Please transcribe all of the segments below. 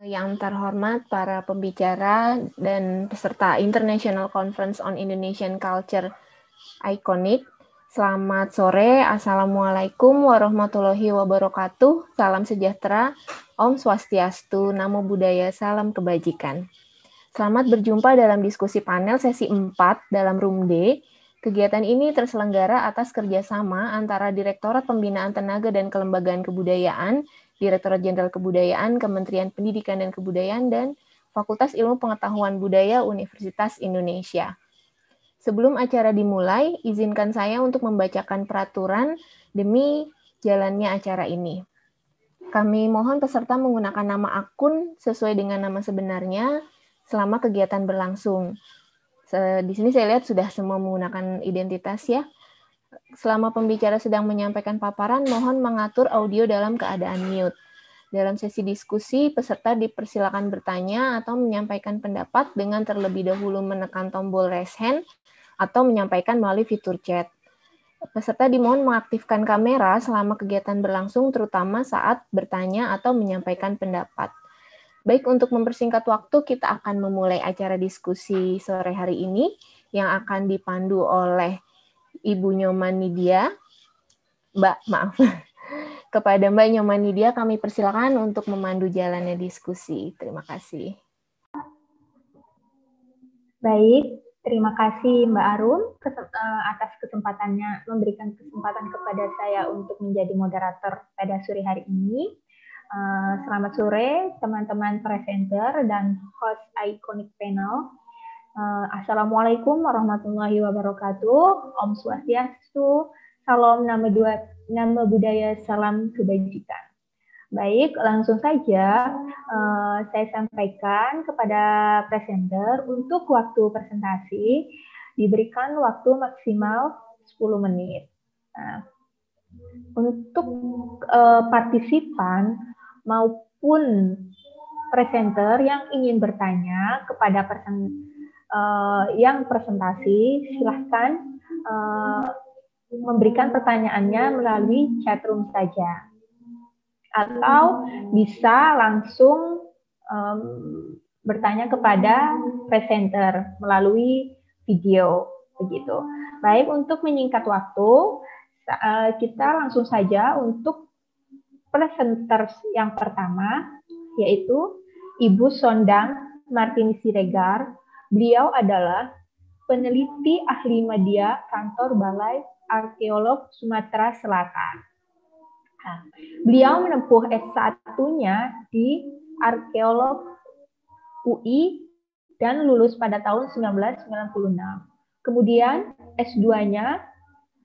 Yang terhormat para pembicara dan peserta International Conference on Indonesian Culture Iconic. Selamat sore, Assalamualaikum warahmatullahi wabarakatuh. Salam sejahtera, Om Swastiastu, Namo Buddhaya, Salam Kebajikan. Selamat berjumpa dalam diskusi panel sesi 4 dalam Room D. Kegiatan ini terselenggara atas kerjasama antara Direktorat Pembinaan Tenaga dan Kelembagaan Kebudayaan, Direktorat Jenderal Kebudayaan, Kementerian Pendidikan dan Kebudayaan, dan Fakultas Ilmu Pengetahuan Budaya Universitas Indonesia. Sebelum acara dimulai, izinkan saya untuk membacakan peraturan demi jalannya acara ini. Kami mohon peserta menggunakan nama akun sesuai dengan nama sebenarnya selama kegiatan berlangsung. Di sini saya lihat sudah semua menggunakan identitas ya. Selama pembicara sedang menyampaikan paparan, mohon mengatur audio dalam keadaan mute. Dalam sesi diskusi, peserta dipersilakan bertanya atau menyampaikan pendapat dengan terlebih dahulu menekan tombol raise hand atau menyampaikan melalui fitur chat. Peserta dimohon mengaktifkan kamera selama kegiatan berlangsung, terutama saat bertanya atau menyampaikan pendapat. Baik, untuk mempersingkat waktu, kita akan memulai acara diskusi sore hari ini yang akan dipandu oleh Ibu Nyoman Nidia. Kepada Mbak Nyoman Nidia, kami persilakan untuk memandu jalannya diskusi. Terima kasih. Baik, terima kasih Mbak Arum atas kesempatannya, memberikan kesempatan kepada saya untuk menjadi moderator pada sore hari ini. Selamat sore teman-teman presenter dan host Iconic Panel. Assalamualaikum warahmatullahi wabarakatuh. Om Swastiastu, Salam Nama Budaya, Salam Kebajikan. Baik, langsung saja saya sampaikan kepada presenter untuk waktu presentasi diberikan waktu maksimal 10 menit. Nah, untuk partisipan maupun presenter yang ingin bertanya kepada yang presentasi, silahkan memberikan pertanyaannya melalui chatroom saja. Atau bisa langsung bertanya kepada presenter melalui video. Begitu. Baik, untuk menyingkat waktu, kita langsung saja untuk presenter yang pertama, yaitu Ibu Sondang Martini Siregar. Beliau adalah peneliti ahli media kantor Balai Arkeolog Sumatera Selatan. Nah, beliau menempuh S1-nya di Arkeolog UI dan lulus pada tahun 1996. Kemudian S2-nya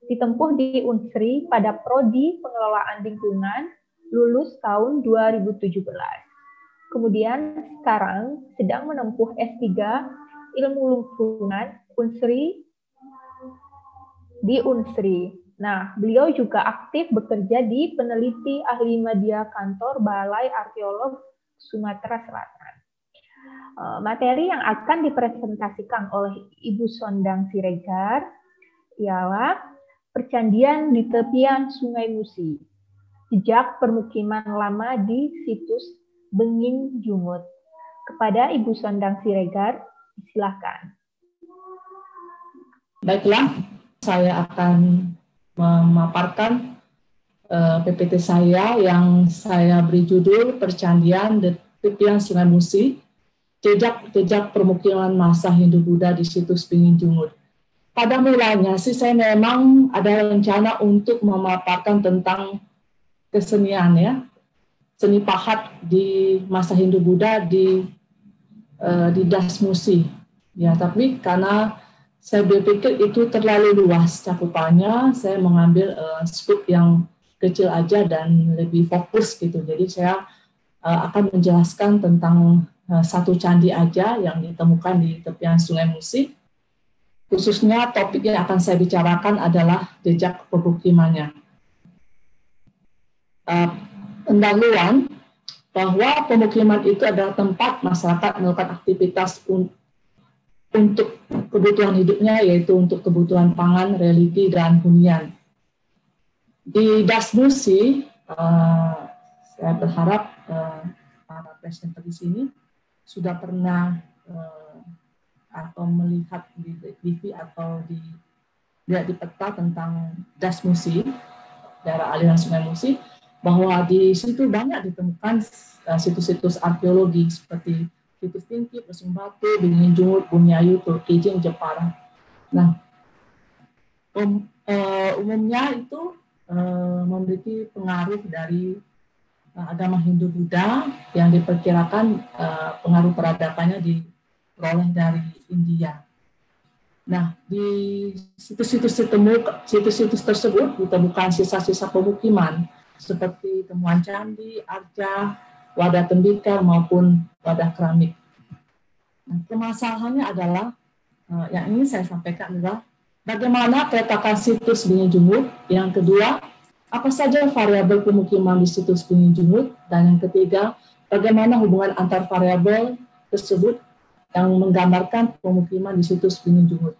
ditempuh di Unsri pada Prodi Pengelolaan Lingkungan, lulus tahun 2017. Kemudian sekarang sedang menempuh S3 Ilmu Lingkungan Unsri di Unsri. Nah, beliau juga aktif bekerja di peneliti ahli media kantor Balai Arkeolog Sumatera Selatan. Materi yang akan dipresentasikan oleh Ibu Sondang Siregar ialah percandian di tepian Sungai Musi, jejak permukiman lama di situs Bengin Jumut. Kepada Ibu Sondang Siregar, silakan. Baiklah, saya akan memaparkan PPT saya yang saya beri judul Percandian di Tepian Sungai Musi, jejak permukiman masa Hindu-Buddha di situs Bengin Jumut. Pada mulanya sih saya memang ada rencana untuk memaparkan tentang kesenian ya, seni pahat di masa Hindu-Buddha di Das Musi. Ya, tapi karena saya berpikir itu terlalu luas cakupannya, saya mengambil scoop yang kecil aja dan lebih fokus gitu. Jadi saya akan menjelaskan tentang satu candi aja yang ditemukan di tepian Sungai Musi. Khususnya topik yang akan saya bicarakan adalah jejak pemukimannya. Pendahuluan bahwa pemukiman itu adalah tempat masyarakat melakukan aktivitas untuk kebutuhan hidupnya, yaitu untuk kebutuhan pangan, religi, dan hunian. Di Das Musi, saya berharap para presenter di sini sudah pernah atau melihat di TV atau lihat di peta tentang Das Musi, daerah aliran Sungai Musi, bahwa di situ banyak ditemukan situs-situs arkeologi seperti situs Tingki, Lesung Batu, Beringin Jungut, Bumiayu, Turkijing, Jepara. Nah, umumnya itu memiliki pengaruh dari agama Hindu-Buddha yang diperkirakan pengaruh peradabannya diperoleh dari India. Nah, di situs-situs tersebut ditemukan sisa-sisa pemukiman seperti temuan candi, arca, wadah tembikar maupun wadah keramik. Nah, permasalahannya adalah yang ingin saya sampaikan adalah bagaimana petakan situs Beringin Jungut. Yang kedua, apa saja variabel pemukiman di situs Beringin Jungut, dan yang ketiga, bagaimana hubungan antar variabel tersebut yang menggambarkan pemukiman di situs Beringin Jungut.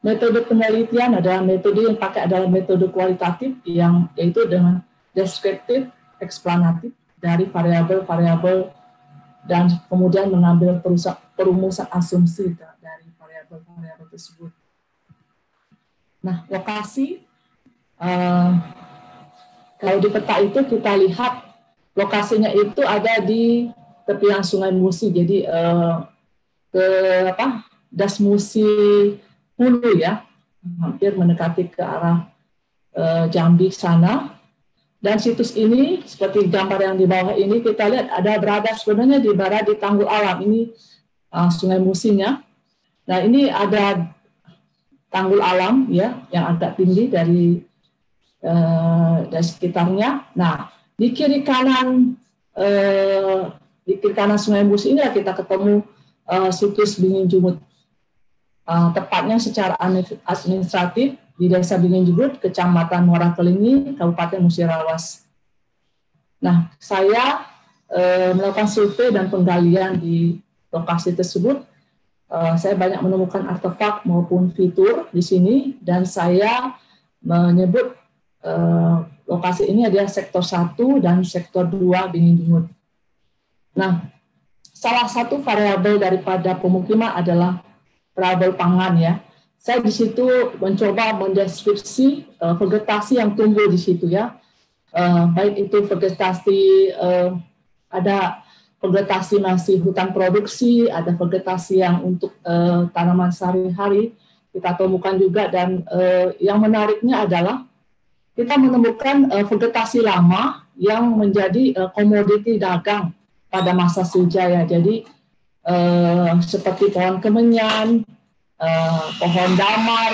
Metode penelitian adalah metode yang pakai adalah metode kualitatif yang yaitu dengan deskriptif, eksplanatif dari variabel-variabel dan kemudian mengambil perumusan asumsi dari variabel-variabel tersebut. Nah, lokasi kalau di peta itu kita lihat lokasinya itu ada di tepian Sungai Musi, jadi Das Musi Hulu ya, hampir mendekati ke arah Jambi sana. Dan situs ini seperti gambar yang di bawah ini kita lihat ada berada sebenarnya di barat di Tanggul Alam ini Sungai Musinya. Nah, ini ada Tanggul Alam ya yang agak tinggi dari sekitarnya. Nah, di kiri kanan Sungai Musi ini kita ketemu situs Beringin Jungut. Tepatnya secara administratif di Desa Beringin Jungut, Kecamatan Muara Kelingi, Kabupaten Musirawas. Nah, saya melakukan survei dan penggalian di lokasi tersebut. Saya banyak menemukan artefak maupun fitur di sini, dan saya menyebut lokasi ini adalah sektor 1 dan sektor 2 Beringin Jungut. Nah, salah satu variabel daripada pemukiman adalah variabel pangan ya. Saya di situ mencoba mendeskripsi vegetasi yang tumbuh di situ ya. Baik itu vegetasi ada vegetasi masih hutan produksi, ada vegetasi yang untuk tanaman sehari-hari kita temukan juga, dan yang menariknya adalah kita menemukan vegetasi lama yang menjadi komoditi dagang pada masa Sriwijaya. Jadi seperti pohon kemenyan, pohon damar,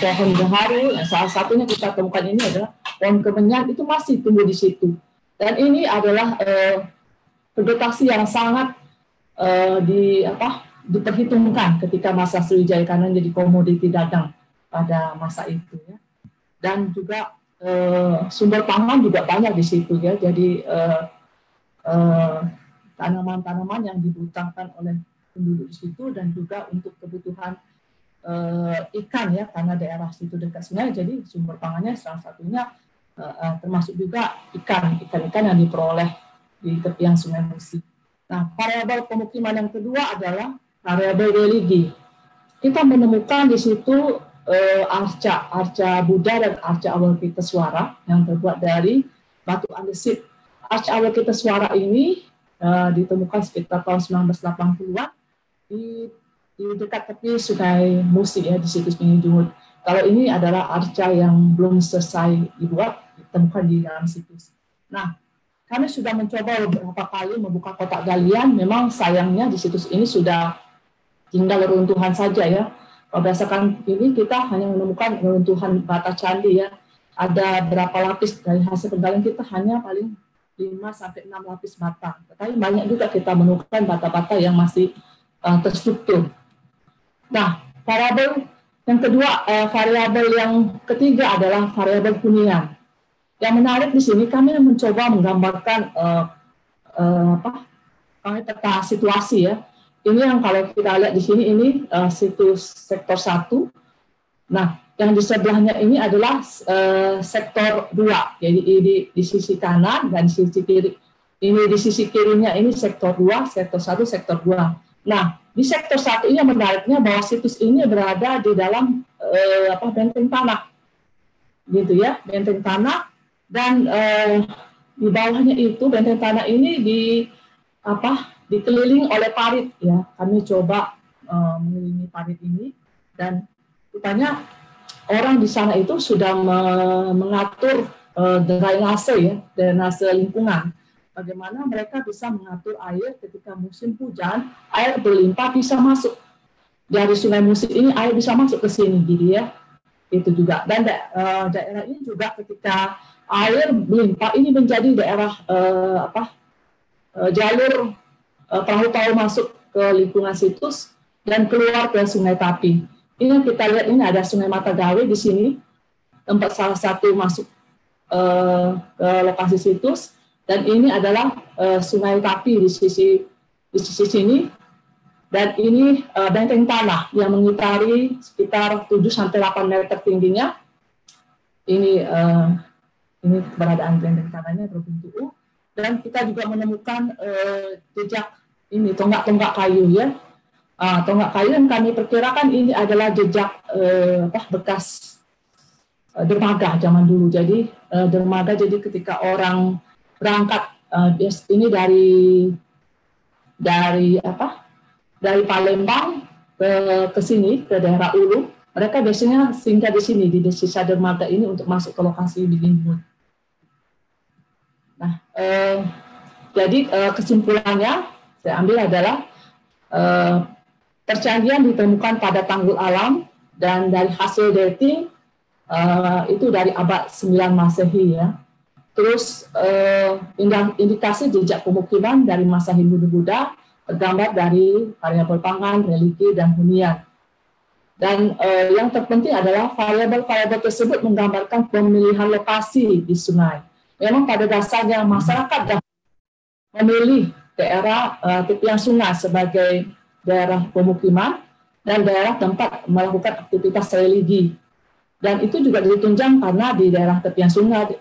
pohon gaharu. Nah, salah satunya kita temukan ini adalah pohon kemenyan, itu masih tumbuh di situ. Dan ini adalah vegetasi yang sangat diperhitungkan ketika masa Sriwijaya karena jadi komoditi dagang pada masa itu ya. Dan juga sumber pangan juga banyak di situ ya. Jadi tanaman-tanaman yang dibutuhkan oleh penduduk di situ, dan juga untuk kebutuhan ikan ya, karena daerah situ dekat sungai, jadi sumber pangannya salah satunya termasuk juga ikan yang diperoleh di tepian Sungai Musi. Nah, variabel pemukiman yang kedua adalah variabel religi. Kita menemukan di situ arca Buddha dan arca Avalokiteswara yang terbuat dari batu andesit. Arca Avalokiteswara ini ditemukan sekitar tahun 1980-an di dekat tepi Sungai Musi ya, di situs Beringin Jungut. Kalau ini adalah arca yang belum selesai dibuat, ditemukan di dalam situs. Nah, kami sudah mencoba beberapa kali membuka kotak galian, memang sayangnya di situs ini sudah tinggal reruntuhan saja ya. Berdasarkan ini kita hanya menemukan reruntuhan bata candi ya. Ada berapa lapis dari hasil penggalian kita hanya paling 5-6 lapis bata. Tetapi banyak juga kita menemukan bata-bata yang masih terstruktur. Nah, variabel yang kedua, variabel yang ketiga adalah variabel hunian. Yang menarik di sini kami mencoba menggambarkan peta situasi ya. Ini yang kalau kita lihat di sini ini situs sektor 1. Nah, yang di sebelahnya ini adalah sektor 2, jadi di sisi kanan dan di sisi kiri. Ini di sisi kirinya ini sektor 2, sektor 1, sektor 2. Nah, di sektor 1 ini yang menariknya bahwa situs ini berada di dalam benteng tanah. Gitu ya, benteng tanah, dan di bawahnya itu benteng tanah ini dikelilingi oleh parit ya. Kami coba mengelilingi parit ini, dan rupanya orang di sana itu sudah mengatur drainase ya, drainase lingkungan. Bagaimana mereka bisa mengatur air ketika musim hujan, air berlimpah bisa masuk dari Sungai Musi ini, air bisa masuk ke sini, gitu ya. Itu juga, dan daerah ini juga ketika air berlimpah ini menjadi daerah jalur perahu-perahu masuk ke lingkungan situs dan keluar ke Sungai Tapi. Ini yang kita lihat, ini ada Sungai Matagawe di sini, tempat salah satu masuk ke lokasi situs, dan ini adalah Sungai Tapi di sisi sini, dan ini benteng tanah yang mengitari sekitar 7-8 meter tingginya. Ini keberadaan benteng tanahnya berbentuk U, dan kita juga menemukan jejak ini tonggak-tonggak kayu ya. Tonggak kayu yang kami perkirakan ini adalah jejak bekas dermaga zaman dulu. Jadi dermaga, jadi ketika orang berangkat ini dari Palembang ke sini, ke daerah Ulu, mereka biasanya singgah di sini di sisa dermaga ini untuk masuk ke lokasi Bilingbut. Nah, jadi kesimpulannya saya ambil adalah percanggihan ditemukan pada tanggul alam, dan dari hasil dating itu dari abad 9 Masehi ya. Terus indikasi jejak pemukiman dari masa Hindu-Buddha tergambar dari variabel pangan, religi, dan hunian. Dan yang terpenting adalah variabel-variabel tersebut menggambarkan pemilihan lokasi di sungai. Memang pada dasarnya masyarakat memilih daerah tepian sungai sebagai daerah pemukiman dan daerah tempat melakukan aktivitas religi. Dan itu juga ditunjang karena di daerah tepian sungai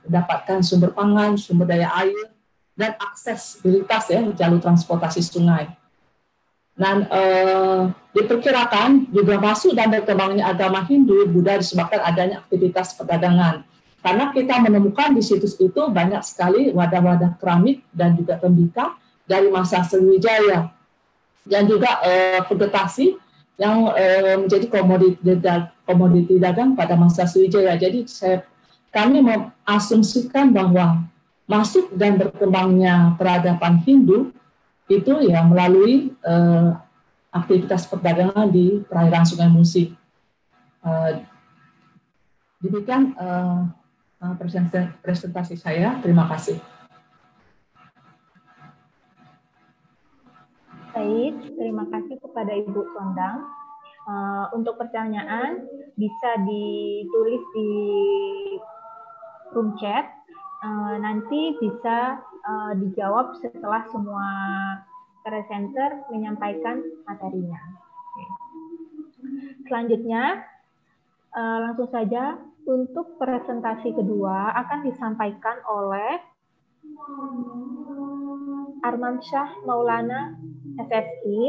mendapatkan sumber pangan, sumber daya air, dan aksesibilitas ya, jalur transportasi sungai. Dan diperkirakan juga masuk dan berkembangnya agama Hindu, Buddha disebabkan adanya aktivitas perdagangan. Karena kita menemukan di situs itu banyak sekali wadah-wadah keramik dan juga tembikar dari masa Sriwijaya. Dan juga vegetasi yang menjadi komoditi dagang pada masa Sriwijaya. Jadi kami mengasumsikan bahwa masuk dan berkembangnya peradaban Hindu itu ya melalui aktivitas perdagangan di perairan Sungai Musi. Demikian presentasi saya. Terima kasih. Baik, terima kasih kepada Ibu Sondang. Untuk pertanyaan bisa ditulis di room chat. Nanti bisa dijawab setelah semua presenter menyampaikan materinya. Oke. Selanjutnya, langsung saja untuk presentasi kedua akan disampaikan oleh Armansyah Maulana, SSI.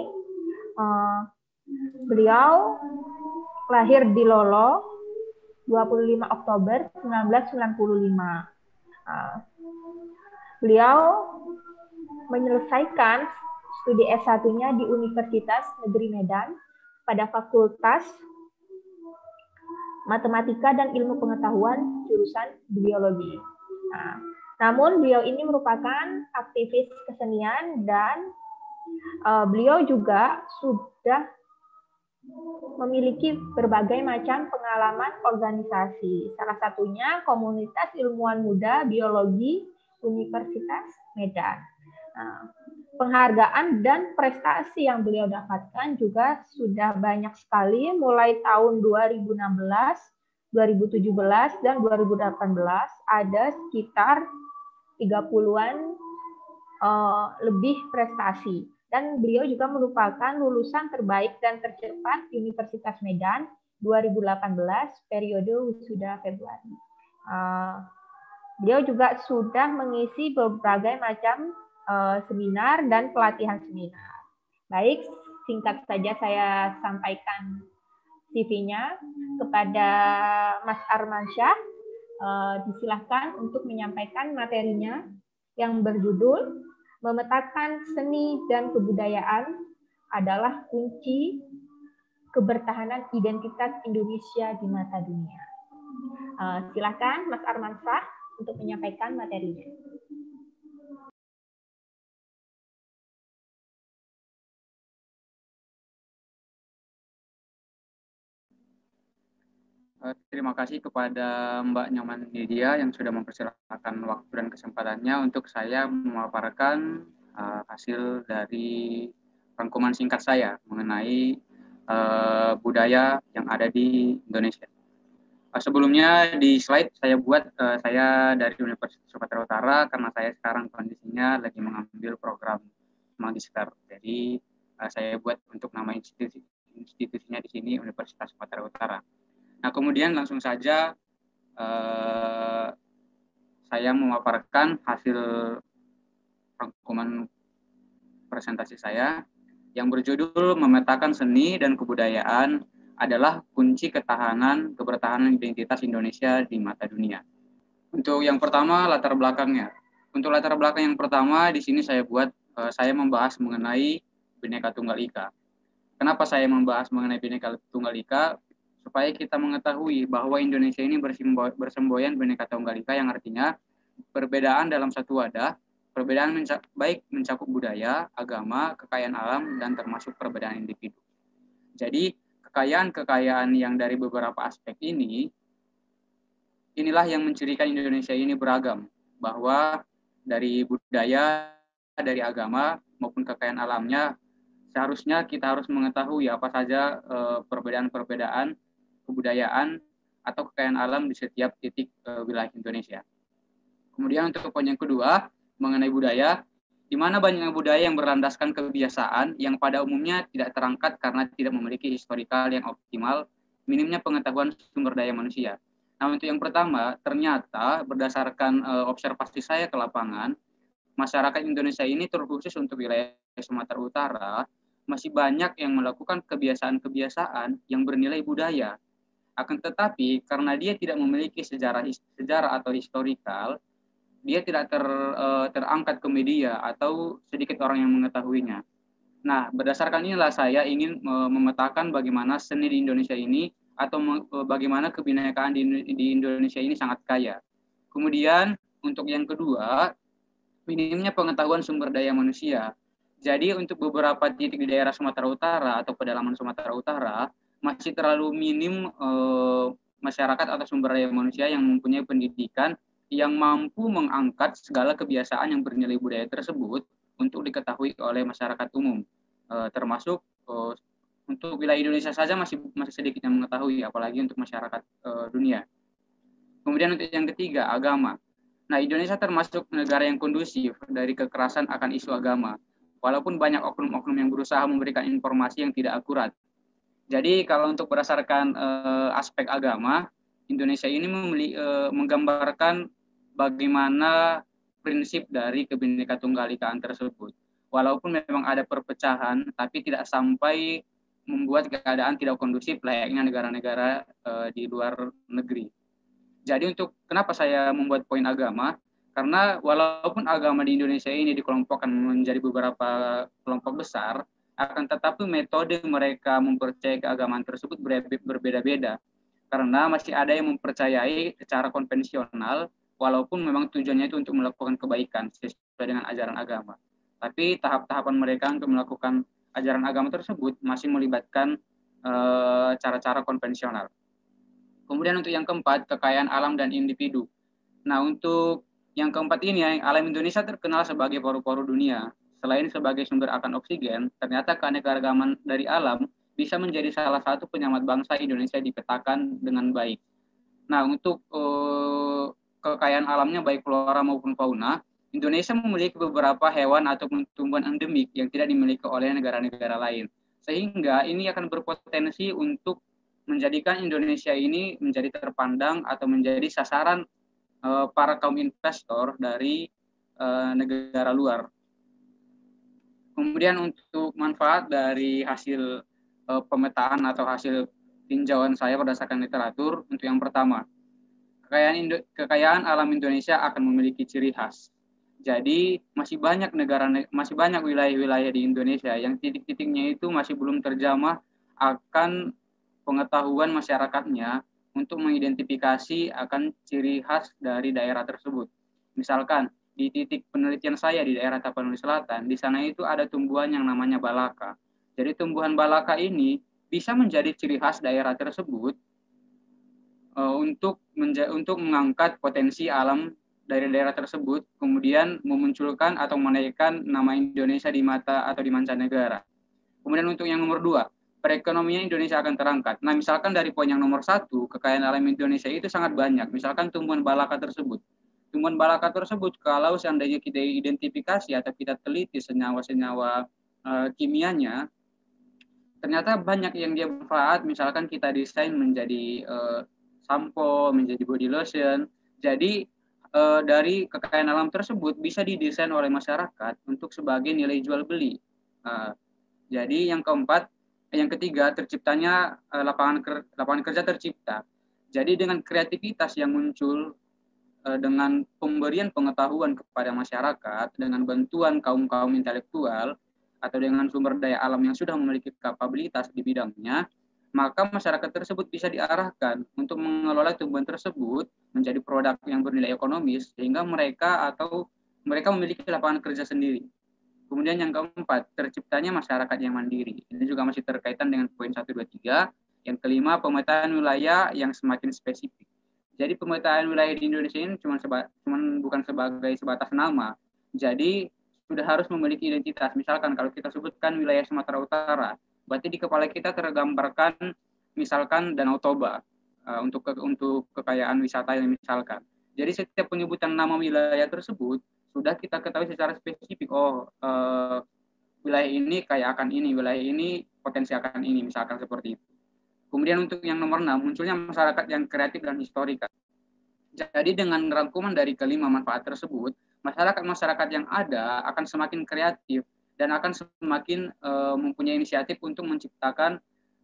Beliau lahir di Lolo 25 Oktober 1995. Beliau menyelesaikan studi S1-nya di Universitas Negeri Medan pada Fakultas Matematika dan Ilmu Pengetahuan jurusan Biologi. Namun beliau ini merupakan aktivis kesenian dan beliau juga sudah memiliki berbagai macam pengalaman organisasi. Salah satunya Komunitas Ilmuwan Muda Biologi Universitas Medan. Penghargaan dan prestasi yang beliau dapatkan juga sudah banyak sekali, mulai tahun 2016, 2017, dan 2018 ada sekitar 30-an lebih prestasi. Dan beliau juga merupakan lulusan terbaik dan tercepat Universitas Medan 2018 periode wisuda Februari. Beliau juga sudah mengisi berbagai macam seminar dan pelatihan seminar. Baik, singkat saja saya sampaikan CV-nya kepada Mas Armansyah. Disilahkan untuk menyampaikan materinya yang berjudul Memetakan Seni dan Kebudayaan adalah Kunci Kebertahanan Identitas Indonesia di Mata Dunia. Silakan Mas Armansyah untuk menyampaikan materinya. Terima kasih kepada Mbak Nyoman Nidia yang sudah mempersilahkan waktu dan kesempatannya untuk saya memaparkan hasil dari rangkuman singkat saya mengenai budaya yang ada di Indonesia. Sebelumnya di slide saya buat saya dari Universitas Sumatera Utara karena saya sekarang kondisinya lagi mengambil program magister. Jadi saya buat untuk nama institusinya di sini Universitas Sumatera Utara. Nah, kemudian langsung saja saya memaparkan hasil rangkuman presentasi saya yang berjudul Memetakan Seni dan Kebudayaan adalah Kunci Kebertahanan Identitas Indonesia di Mata Dunia. Untuk yang pertama, latar belakangnya. Untuk latar belakang yang pertama, di sini saya membahas mengenai Bhinneka Tunggal Ika. Kenapa saya membahas mengenai Bhinneka Tunggal Ika? Supaya kita mengetahui bahwa Indonesia ini bersemboyan Bhinneka Tunggal Ika, yang artinya perbedaan dalam satu wadah, perbedaan baik mencakup budaya, agama, kekayaan alam, dan termasuk perbedaan individu. Jadi kekayaan yang dari beberapa aspek inilah yang mencirikan Indonesia ini beragam, bahwa dari budaya, dari agama, maupun kekayaan alamnya, seharusnya kita harus mengetahui apa saja perbedaan-perbedaan kebudayaan atau kekayaan alam di setiap titik wilayah Indonesia. Kemudian untuk poin yang kedua, mengenai budaya, di mana banyaknya budaya yang berlandaskan kebiasaan yang pada umumnya tidak terangkat karena tidak memiliki historikal yang optimal, minimnya pengetahuan sumber daya manusia. Nah, untuk yang pertama, ternyata berdasarkan observasi saya ke lapangan, masyarakat Indonesia ini terkhusus untuk wilayah Sumatera Utara, masih banyak yang melakukan kebiasaan-kebiasaan yang bernilai budaya. Akan tetapi, karena dia tidak memiliki sejarah atau historikal, dia tidak terangkat ke media atau sedikit orang yang mengetahuinya. Nah, berdasarkan inilah saya ingin memetakan bagaimana seni di Indonesia ini atau bagaimana kebinekaan di Indonesia ini sangat kaya. Kemudian, untuk yang kedua, minimnya pengetahuan sumber daya manusia. Jadi, untuk beberapa titik di daerah Sumatera Utara atau pedalaman Sumatera Utara, masih terlalu minim masyarakat atau sumber daya manusia yang mempunyai pendidikan yang mampu mengangkat segala kebiasaan yang bernilai budaya tersebut untuk diketahui oleh masyarakat umum, termasuk untuk wilayah Indonesia saja masih sedikit yang mengetahui, apalagi untuk masyarakat dunia. Kemudian untuk yang ketiga, agama. Nah, Indonesia termasuk negara yang kondusif dari kekerasan akan isu agama, walaupun banyak oknum-oknum yang berusaha memberikan informasi yang tidak akurat. Jadi kalau untuk berdasarkan aspek agama, Indonesia ini menggambarkan bagaimana prinsip dari Kebhinneka Tunggal Ikaan tersebut. Walaupun memang ada perpecahan, tapi tidak sampai membuat keadaan tidak kondusif layaknya negara-negara di luar negeri. Jadi untuk kenapa saya membuat poin agama? Karena walaupun agama di Indonesia ini dikelompokkan menjadi beberapa kelompok besar, akan tetapi metode mereka mempercayai keagamaan tersebut berbeda-beda. Karena masih ada yang mempercayai secara konvensional, walaupun memang tujuannya itu untuk melakukan kebaikan sesuai dengan ajaran agama. Tapi tahap-tahapan mereka untuk melakukan ajaran agama tersebut masih melibatkan cara-cara konvensional. Kemudian untuk yang keempat, kekayaan alam dan individu. Nah, untuk yang keempat ini, alam Indonesia terkenal sebagai paru-paru dunia. Selain sebagai sumber akan oksigen, ternyata keanekaragaman dari alam bisa menjadi salah satu penyamat bangsa Indonesia dipetakan dengan baik. Nah, untuk kekayaan alamnya baik flora maupun fauna, Indonesia memiliki beberapa hewan ataupun tumbuhan endemik yang tidak dimiliki oleh negara-negara lain. Sehingga ini akan berpotensi untuk menjadikan Indonesia ini menjadi terpandang atau menjadi sasaran para kaum investor dari negara luar. Kemudian untuk manfaat dari hasil pemetaan atau hasil tinjauan saya berdasarkan literatur, untuk yang pertama, kekayaan alam Indonesia akan memiliki ciri khas. Jadi masih banyak wilayah-wilayah di Indonesia yang titik-titiknya itu masih belum terjamah akan pengetahuan masyarakatnya untuk mengidentifikasi akan ciri khas dari daerah tersebut. Misalkan di titik penelitian saya di daerah Tapanuli Selatan, di sana itu ada tumbuhan yang namanya balaka. Jadi tumbuhan balaka ini bisa menjadi ciri khas daerah tersebut untuk mengangkat potensi alam dari daerah tersebut, kemudian memunculkan atau menaikkan nama Indonesia di mata atau di mancanegara. Kemudian untuk yang nomor 2, perekonomian Indonesia akan terangkat. Nah, misalkan dari poin yang nomor 1, kekayaan alam Indonesia itu sangat banyak. Misalkan tumbuhan balaka tersebut. Tumbuhan balaka tersebut, kalau seandainya kita identifikasi atau kita teliti senyawa-senyawa kimianya, ternyata banyak yang dia manfaat. Misalkan kita desain menjadi sampo, menjadi body lotion. Jadi dari kekayaan alam tersebut bisa didesain oleh masyarakat untuk sebagai nilai jual beli. Jadi yang ketiga, terciptanya lapangan kerja tercipta. Jadi dengan kreativitas yang muncul dengan pemberian pengetahuan kepada masyarakat, dengan bantuan kaum-kaum intelektual atau dengan sumber daya alam yang sudah memiliki kapabilitas di bidangnya, maka masyarakat tersebut bisa diarahkan untuk mengelola tumbuhan tersebut menjadi produk yang bernilai ekonomis, sehingga mereka memiliki lapangan kerja sendiri. Kemudian yang keempat, terciptanya masyarakat yang mandiri. Ini juga masih terkaitan dengan poin 1, 2, 3. Yang kelima, pemetaan wilayah yang semakin spesifik. Jadi pemetaan wilayah di Indonesia ini bukan sebagai sebatas nama. Jadi sudah harus memiliki identitas. Misalkan kalau kita sebutkan wilayah Sumatera Utara, berarti di kepala kita tergambarkan misalkan Danau Toba untuk kekayaan wisata yang misalkan. Jadi setiap penyebutan nama wilayah tersebut sudah kita ketahui secara spesifik. Wilayah ini kaya akan ini, wilayah ini potensi akan ini, misalkan seperti itu. Kemudian untuk yang nomor 6, munculnya masyarakat yang kreatif dan historika. Jadi dengan rangkuman dari kelima manfaat tersebut, masyarakat yang ada akan semakin kreatif dan akan semakin mempunyai inisiatif untuk menciptakan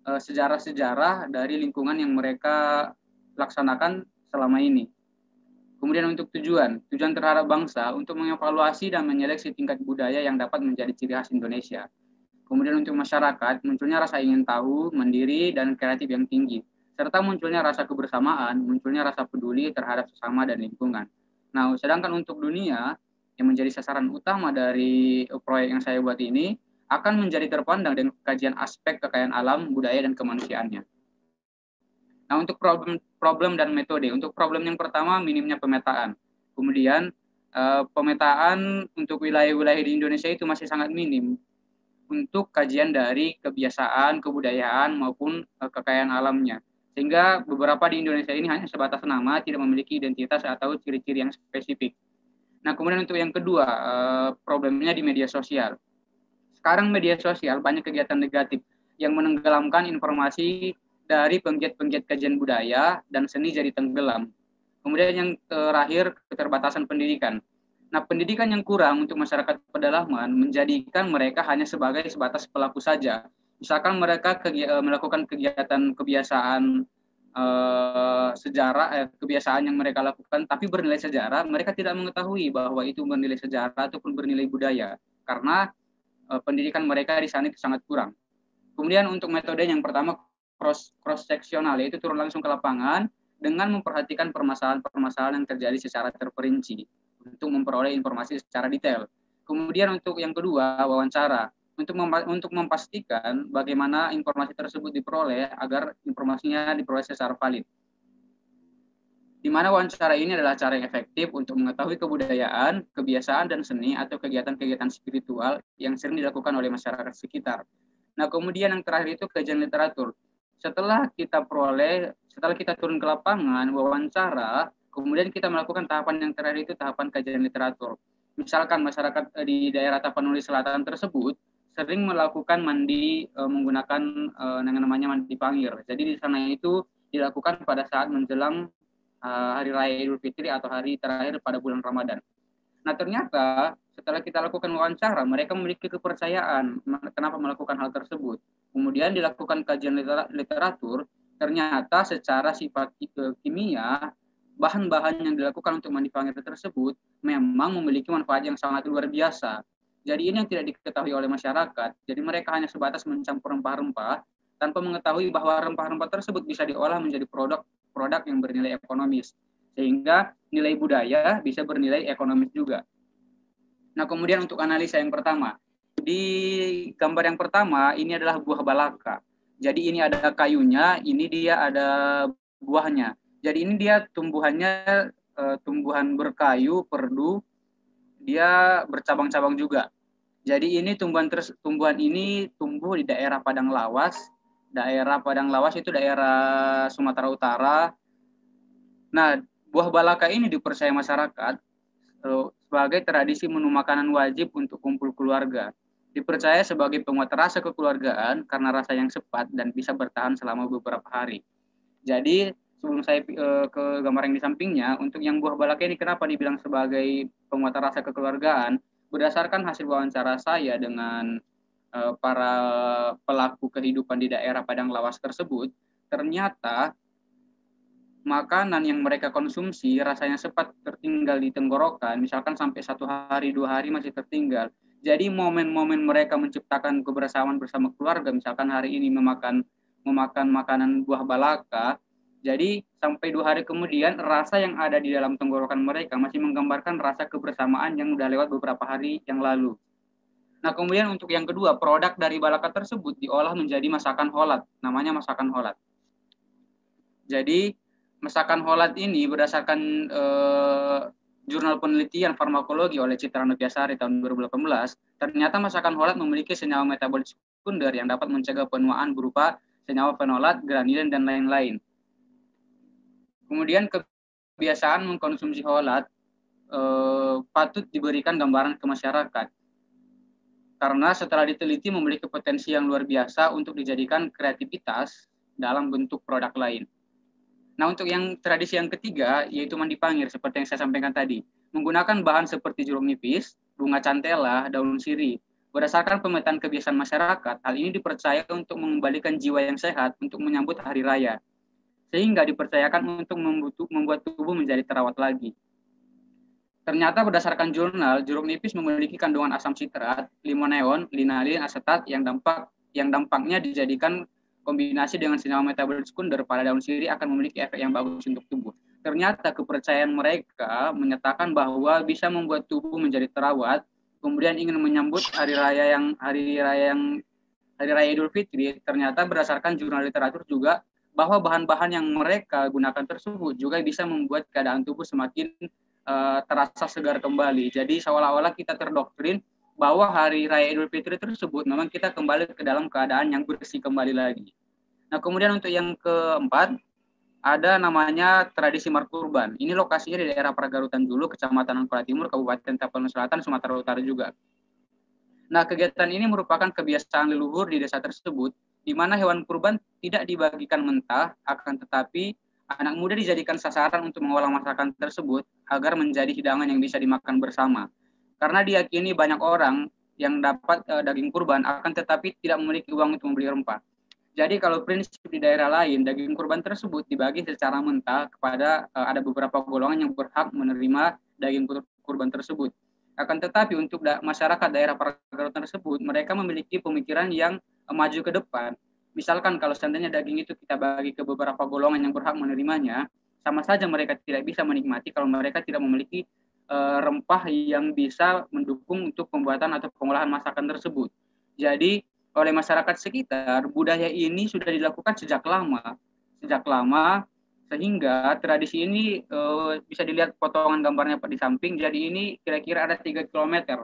sejarah-sejarah dari lingkungan yang mereka laksanakan selama ini. Kemudian untuk tujuan terhadap bangsa untuk mengevaluasi dan menyeleksi tingkat budaya yang dapat menjadi ciri khas Indonesia. Kemudian untuk masyarakat, munculnya rasa ingin tahu, mandiri, dan kreatif yang tinggi. Serta munculnya rasa kebersamaan, munculnya rasa peduli terhadap sesama dan lingkungan. Nah, sedangkan untuk dunia, yang menjadi sasaran utama dari proyek yang saya buat ini, akan menjadi terpandang dengan kajian aspek kekayaan alam, budaya, dan kemanusiaannya. Nah, untuk problem dan metode. Untuk problem yang pertama, minimnya pemetaan. Kemudian, pemetaan untuk wilayah-wilayah di Indonesia itu masih sangat minim untuk kajian dari kebiasaan, kebudayaan, maupun kekayaan alamnya. Sehingga beberapa di Indonesia ini hanya sebatas nama, tidak memiliki identitas atau ciri-ciri yang spesifik. Nah, kemudian untuk yang kedua, problemnya di media sosial. Sekarang media sosial banyak kegiatan negatif yang menenggelamkan informasi dari penggiat-penggiat kajian budaya dan seni jadi tenggelam. Kemudian yang terakhir, keterbatasan pendidikan. Nah, pendidikan yang kurang untuk masyarakat pedalaman menjadikan mereka hanya sebatas pelaku saja. Misalkan mereka melakukan kegiatan kebiasaan kebiasaan yang mereka lakukan, tapi bernilai sejarah, mereka tidak mengetahui bahwa itu bernilai sejarah ataupun bernilai budaya, karena pendidikan mereka di sana itu sangat kurang. Kemudian untuk metode yang pertama, cross-seksional, yaitu turun langsung ke lapangan dengan memperhatikan permasalahan-permasalahan yang terjadi secara terperinci untuk memperoleh informasi secara detail. Kemudian untuk yang kedua, wawancara, untuk memastikan bagaimana informasi tersebut diperoleh agar informasinya diperoleh secara valid. Di mana wawancara ini adalah cara yang efektif untuk mengetahui kebudayaan, kebiasaan, dan seni atau kegiatan-kegiatan spiritual yang sering dilakukan oleh masyarakat sekitar. Nah, kemudian yang terakhir itu kajian literatur. Setelah kita turun ke lapangan, wawancara, kemudian kita melakukan tahapan yang terakhir itu tahapan kajian literatur. Misalkan masyarakat di daerah Tapanuli Selatan tersebut sering melakukan mandi menggunakan yang namanya mandi pangir. Jadi di sana itu dilakukan pada saat menjelang Hari Raya Idul Fitri atau hari terakhir pada bulan Ramadan. Nah, ternyata setelah kita lakukan wawancara, mereka memiliki kepercayaan kenapa melakukan hal tersebut. Kemudian dilakukan kajian literatur, ternyata secara sifat kimia, bahan-bahan yang dilakukan untuk mandi fangir tersebut memang memiliki manfaat yang sangat luar biasa. Jadi ini yang tidak diketahui oleh masyarakat. Jadi mereka hanya sebatas mencampur rempah-rempah tanpa mengetahui bahwa rempah-rempah tersebut bisa diolah menjadi produk yang bernilai ekonomis. Sehingga nilai budaya bisa bernilai ekonomis juga. Nah, kemudian untuk analisa yang pertama. Di gambar yang pertama, ini adalah buah balaka. Jadi ini ada kayunya, ini dia ada buahnya. Jadi ini dia tumbuhannya tumbuhan berkayu, perdu, dia bercabang-cabang juga. Jadi ini tumbuhan ini tumbuh di daerah Padang Lawas. Daerah Padang Lawas itu daerah Sumatera Utara. Nah, buah balaka ini dipercaya masyarakat sebagai tradisi menu makanan wajib untuk kumpul keluarga. Dipercaya sebagai penguat rasa kekeluargaan karena rasa yang sepat dan bisa bertahan selama beberapa hari. Jadi sebelum saya ke gambar yang di sampingnya, untuk yang buah balaka ini kenapa dibilang sebagai penguat rasa kekeluargaan? Berdasarkan hasil wawancara saya dengan para pelaku kehidupan di daerah Padang Lawas tersebut, ternyata makanan yang mereka konsumsi rasanya sempat tertinggal di tenggorokan, misalkan sampai 1 hari 2 hari masih tertinggal. Jadi momen-momen mereka menciptakan kebersamaan bersama keluarga, misalkan hari ini memakan makanan buah balaka, jadi sampai 2 hari kemudian rasa yang ada di dalam tenggorokan mereka masih menggambarkan rasa kebersamaan yang sudah lewat beberapa hari yang lalu. Nah, kemudian untuk yang kedua, produk dari balaka tersebut diolah menjadi masakan holat, namanya masakan holat. Jadi masakan holat ini berdasarkan jurnal penelitian farmakologi oleh Citra Noviasari tahun 2018, ternyata masakan holat memiliki senyawa metabolit sekunder yang dapat mencegah penuaan berupa senyawa fenolat, granulin, dan lain-lain. Kemudian kebiasaan mengkonsumsi holat patut diberikan gambaran ke masyarakat. Karena setelah diteliti memiliki potensi yang luar biasa untuk dijadikan kreativitas dalam bentuk produk lain. Nah, untuk yang tradisi yang ketiga, yaitu mandi pangir, seperti yang saya sampaikan tadi. Menggunakan bahan seperti jeruk nipis, bunga cantela, daun sirih. Berdasarkan pemetaan kebiasaan masyarakat, hal ini dipercaya untuk mengembalikan jiwa yang sehat untuk menyambut hari raya. Sehingga dipercayakan untuk membuat tubuh menjadi terawat lagi. Ternyata berdasarkan jurnal, jeruk nipis memiliki kandungan asam sitrat, limoneon, linalin, asetat yang dampaknya dijadikan kombinasi dengan senyawa metabolit sekunder pada daun sirih akan memiliki efek yang bagus untuk tubuh. Ternyata kepercayaan mereka menyatakan bahwa bisa membuat tubuh menjadi terawat, kemudian ingin menyambut hari raya Idul Fitri. Ternyata berdasarkan jurnal literatur juga bahwa bahan-bahan yang mereka gunakan tersebut juga bisa membuat keadaan tubuh semakin terasa segar kembali. Jadi seolah-olah kita terdoktrin bahwa hari raya Idul Fitri tersebut memang kita kembali ke dalam keadaan yang bersih kembali lagi. Nah, kemudian untuk yang keempat, ada namanya tradisi Markurban. Ini lokasinya di daerah Pragarutan dulu, Kecamatan Ankara Timur, Kabupaten Tapanuli Selatan, Sumatera Utara juga. Nah, kegiatan ini merupakan kebiasaan leluhur di desa tersebut, di mana hewan kurban tidak dibagikan mentah, akan tetapi anak muda dijadikan sasaran untuk mengolah masakan tersebut agar menjadi hidangan yang bisa dimakan bersama. Karena diyakini banyak orang yang dapat daging kurban akan tetapi tidak memiliki uang untuk membeli rempah. Jadi kalau prinsip di daerah lain, daging kurban tersebut dibagi secara mentah kepada ada beberapa golongan yang berhak menerima daging kurban tersebut. Akan tetapi untuk masyarakat daerah Pragarutan tersebut, mereka memiliki pemikiran yang maju ke depan. Misalkan kalau seandainya daging itu kita bagi ke beberapa golongan yang berhak menerimanya, sama saja mereka tidak bisa menikmati kalau mereka tidak memiliki rempah yang bisa mendukung untuk pembuatan atau pengolahan masakan tersebut. Jadi oleh masyarakat sekitar, budaya ini sudah dilakukan sejak lama sehingga tradisi ini bisa dilihat potongan gambarnya di samping. Jadi ini kira-kira ada 3 km.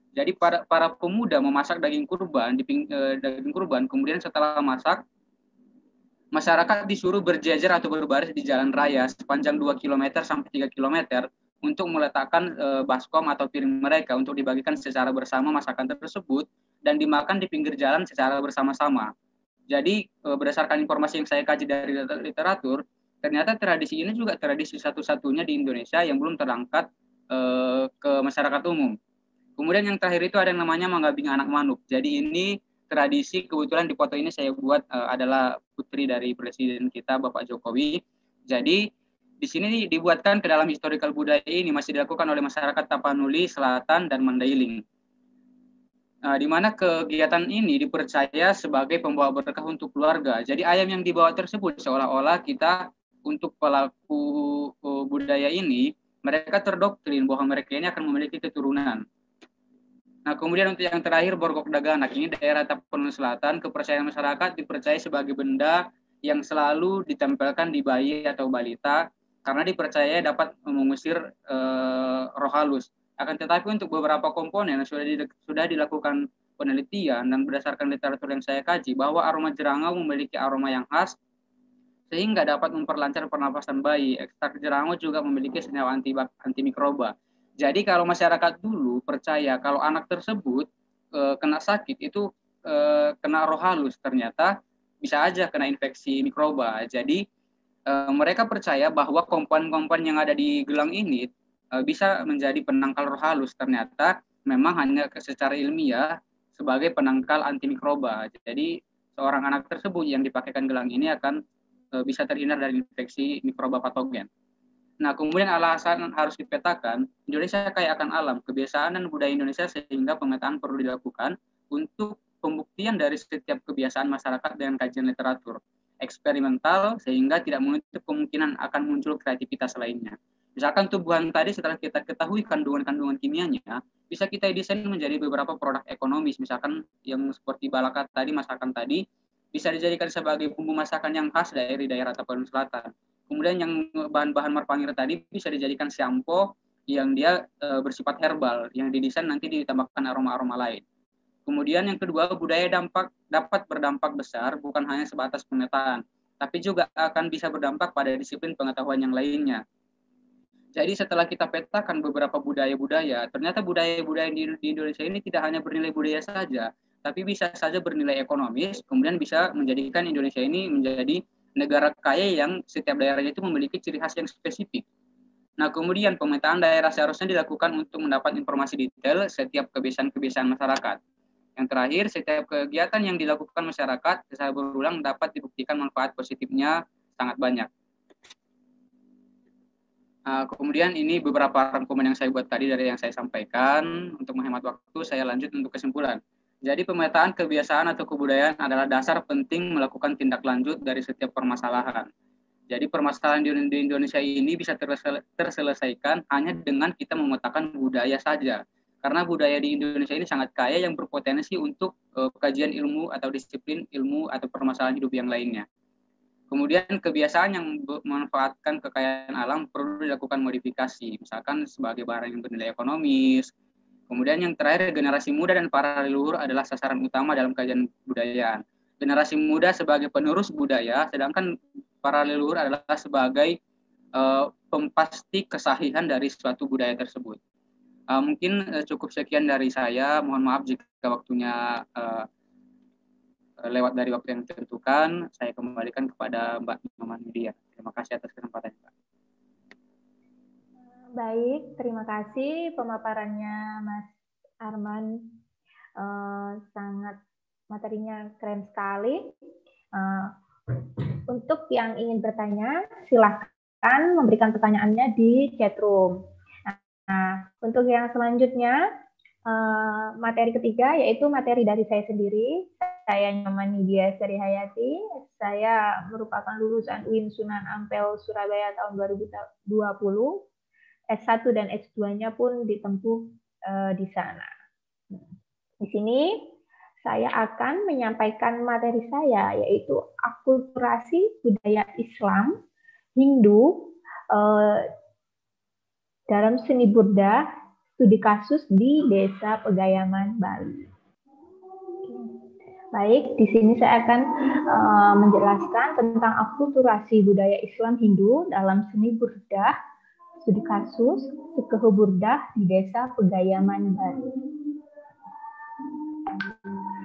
Jadi para pemuda memasak daging kurban, kemudian setelah masak, masyarakat disuruh berjejer atau berbaris di jalan raya sepanjang 2 km sampai 3 km untuk meletakkan baskom atau piring mereka untuk dibagikan secara bersama masakan tersebut dan dimakan di pinggir jalan secara bersama-sama. Jadi berdasarkan informasi yang saya kaji dari literatur, ternyata tradisi ini juga tradisi satu-satunya di Indonesia yang belum terangkat ke masyarakat umum. Kemudian yang terakhir itu ada yang namanya Manggabing Anak Manuk. Jadi ini tradisi, kebetulan di foto ini saya buat adalah putri dari Presiden kita, Bapak Jokowi. Jadi di sini dibuatkan ke dalam historical budaya ini masih dilakukan oleh masyarakat Tapanuli Selatan dan Mandailing. Di mana kegiatan ini dipercaya sebagai pembawa berkah untuk keluarga. Jadi ayam yang dibawa tersebut seolah-olah kita untuk pelaku budaya ini, mereka terdoktrin bahwa mereka ini akan memiliki keturunan. Nah, kemudian untuk yang terakhir, Borgok Daganak, ini daerah Tapanuli Selatan, kepercayaan masyarakat dipercaya sebagai benda yang selalu ditempelkan di bayi atau balita, karena dipercaya dapat mengusir roh halus. Akan tetapi untuk beberapa komponen sudah dilakukan penelitian dan berdasarkan literatur yang saya kaji, bahwa aroma jerangau memiliki aroma yang khas, sehingga dapat memperlancar pernapasan bayi. Ekstrak jerangau juga memiliki senyawa antimikroba. Jadi kalau masyarakat dulu percaya kalau anak tersebut kena sakit itu kena roh halus, ternyata bisa aja kena infeksi mikroba. Jadi mereka percaya bahwa komponen-komponen yang ada di gelang ini bisa menjadi penangkal roh halus. Ternyata memang hanya secara ilmiah sebagai penangkal antimikroba. Jadi seorang anak tersebut yang dipakaikan gelang ini akan bisa terhindar dari infeksi mikroba patogen. Nah, kemudian alasan harus dipetakan, Indonesia kaya akan alam, kebiasaan dan budaya Indonesia, sehingga pemetaan perlu dilakukan untuk pembuktian dari setiap kebiasaan masyarakat dengan kajian literatur eksperimental, sehingga tidak menutup kemungkinan akan muncul kreativitas lainnya. Misalkan tumbuhan tadi setelah kita ketahui kandungan-kandungan kimianya, bisa kita desain menjadi beberapa produk ekonomis, misalkan yang seperti balakat tadi, masakan tadi, bisa dijadikan sebagai bumbu masakan yang khas dari daerah Tapanuli Selatan. Kemudian yang bahan-bahan marpangir tadi bisa dijadikan shampoo yang dia bersifat herbal, yang didesain nanti ditambahkan aroma-aroma lain. Kemudian yang kedua, budaya dapat berdampak besar, bukan hanya sebatas pemetaan, tapi juga akan bisa berdampak pada disiplin pengetahuan yang lainnya. Jadi setelah kita petakan beberapa budaya-budaya, ternyata budaya-budaya di Indonesia ini tidak hanya bernilai budaya saja, tapi bisa saja bernilai ekonomis, kemudian bisa menjadikan Indonesia ini menjadi negara kaya yang setiap daerahnya itu memiliki ciri khas yang spesifik. Nah, kemudian pemetaan daerah seharusnya dilakukan untuk mendapat informasi detail setiap kebiasaan-kebiasaan masyarakat. Yang terakhir, setiap kegiatan yang dilakukan masyarakat secara berulang dapat dibuktikan manfaat positifnya sangat banyak. Kemudian ini beberapa rangkuman yang saya buat tadi dari yang saya sampaikan. Untuk menghemat waktu, saya lanjut untuk kesimpulan. Jadi pemetaan kebiasaan atau kebudayaan adalah dasar penting melakukan tindak lanjut dari setiap permasalahan. Jadi permasalahan di Indonesia ini bisa terselesaikan hanya dengan kita memetakan budaya saja. Karena budaya di Indonesia ini sangat kaya yang berpotensi untuk kajian ilmu atau disiplin ilmu atau permasalahan hidup yang lainnya. Kemudian kebiasaan yang memanfaatkan kekayaan alam perlu dilakukan modifikasi, misalkan sebagai barang yang bernilai ekonomis. Kemudian yang terakhir, generasi muda dan para leluhur adalah sasaran utama dalam kajian budayaan. Generasi muda sebagai penerus budaya, sedangkan para leluhur adalah sebagai pempasti kesahihan dari suatu budaya tersebut. Mungkin cukup sekian dari saya. Mohon maaf jika waktunya lewat dari waktu yang ditentukan. Saya kembalikan kepada Mbak Nyoman Widya. Terima kasih atas kesempatannya, Mbak. Baik, terima kasih pemaparannya Mas Arman. Sangat materinya keren sekali. Untuk yang ingin bertanya, silahkan memberikan pertanyaannya di chat room. Nah, untuk yang selanjutnya, materi ketiga yaitu materi dari saya sendiri. Saya Nyoman Widya Sari Hayati. Saya merupakan lulusan UIN Sunan Ampel Surabaya tahun 2020. S1 dan S2-nya pun ditempuh di sana. Di sini saya akan menyampaikan materi saya yaitu akulturasi budaya Islam Hindu dalam seni burda studi kasus di Desa Pegayaman, Bali. Baik, di sini saya akan menjelaskan tentang akulturasi budaya Islam Hindu dalam seni burda studi kasus Sekehe Burdah di Desa Pegayaman, Bali.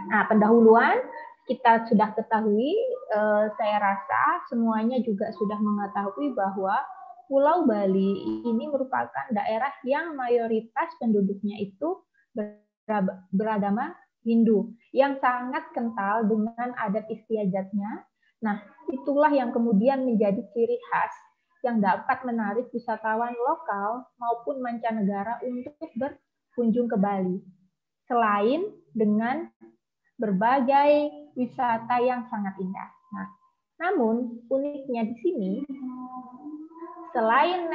Nah, pendahuluan, kita sudah ketahui, saya rasa semuanya juga sudah mengetahui bahwa Pulau Bali ini merupakan daerah yang mayoritas penduduknya itu beragama Hindu, yang sangat kental dengan adat istiadatnya. Nah, itulah yang kemudian menjadi ciri khas yang dapat menarik wisatawan lokal maupun mancanegara untuk berkunjung ke Bali. Selain dengan berbagai wisata yang sangat indah. Nah, namun uniknya di sini, selain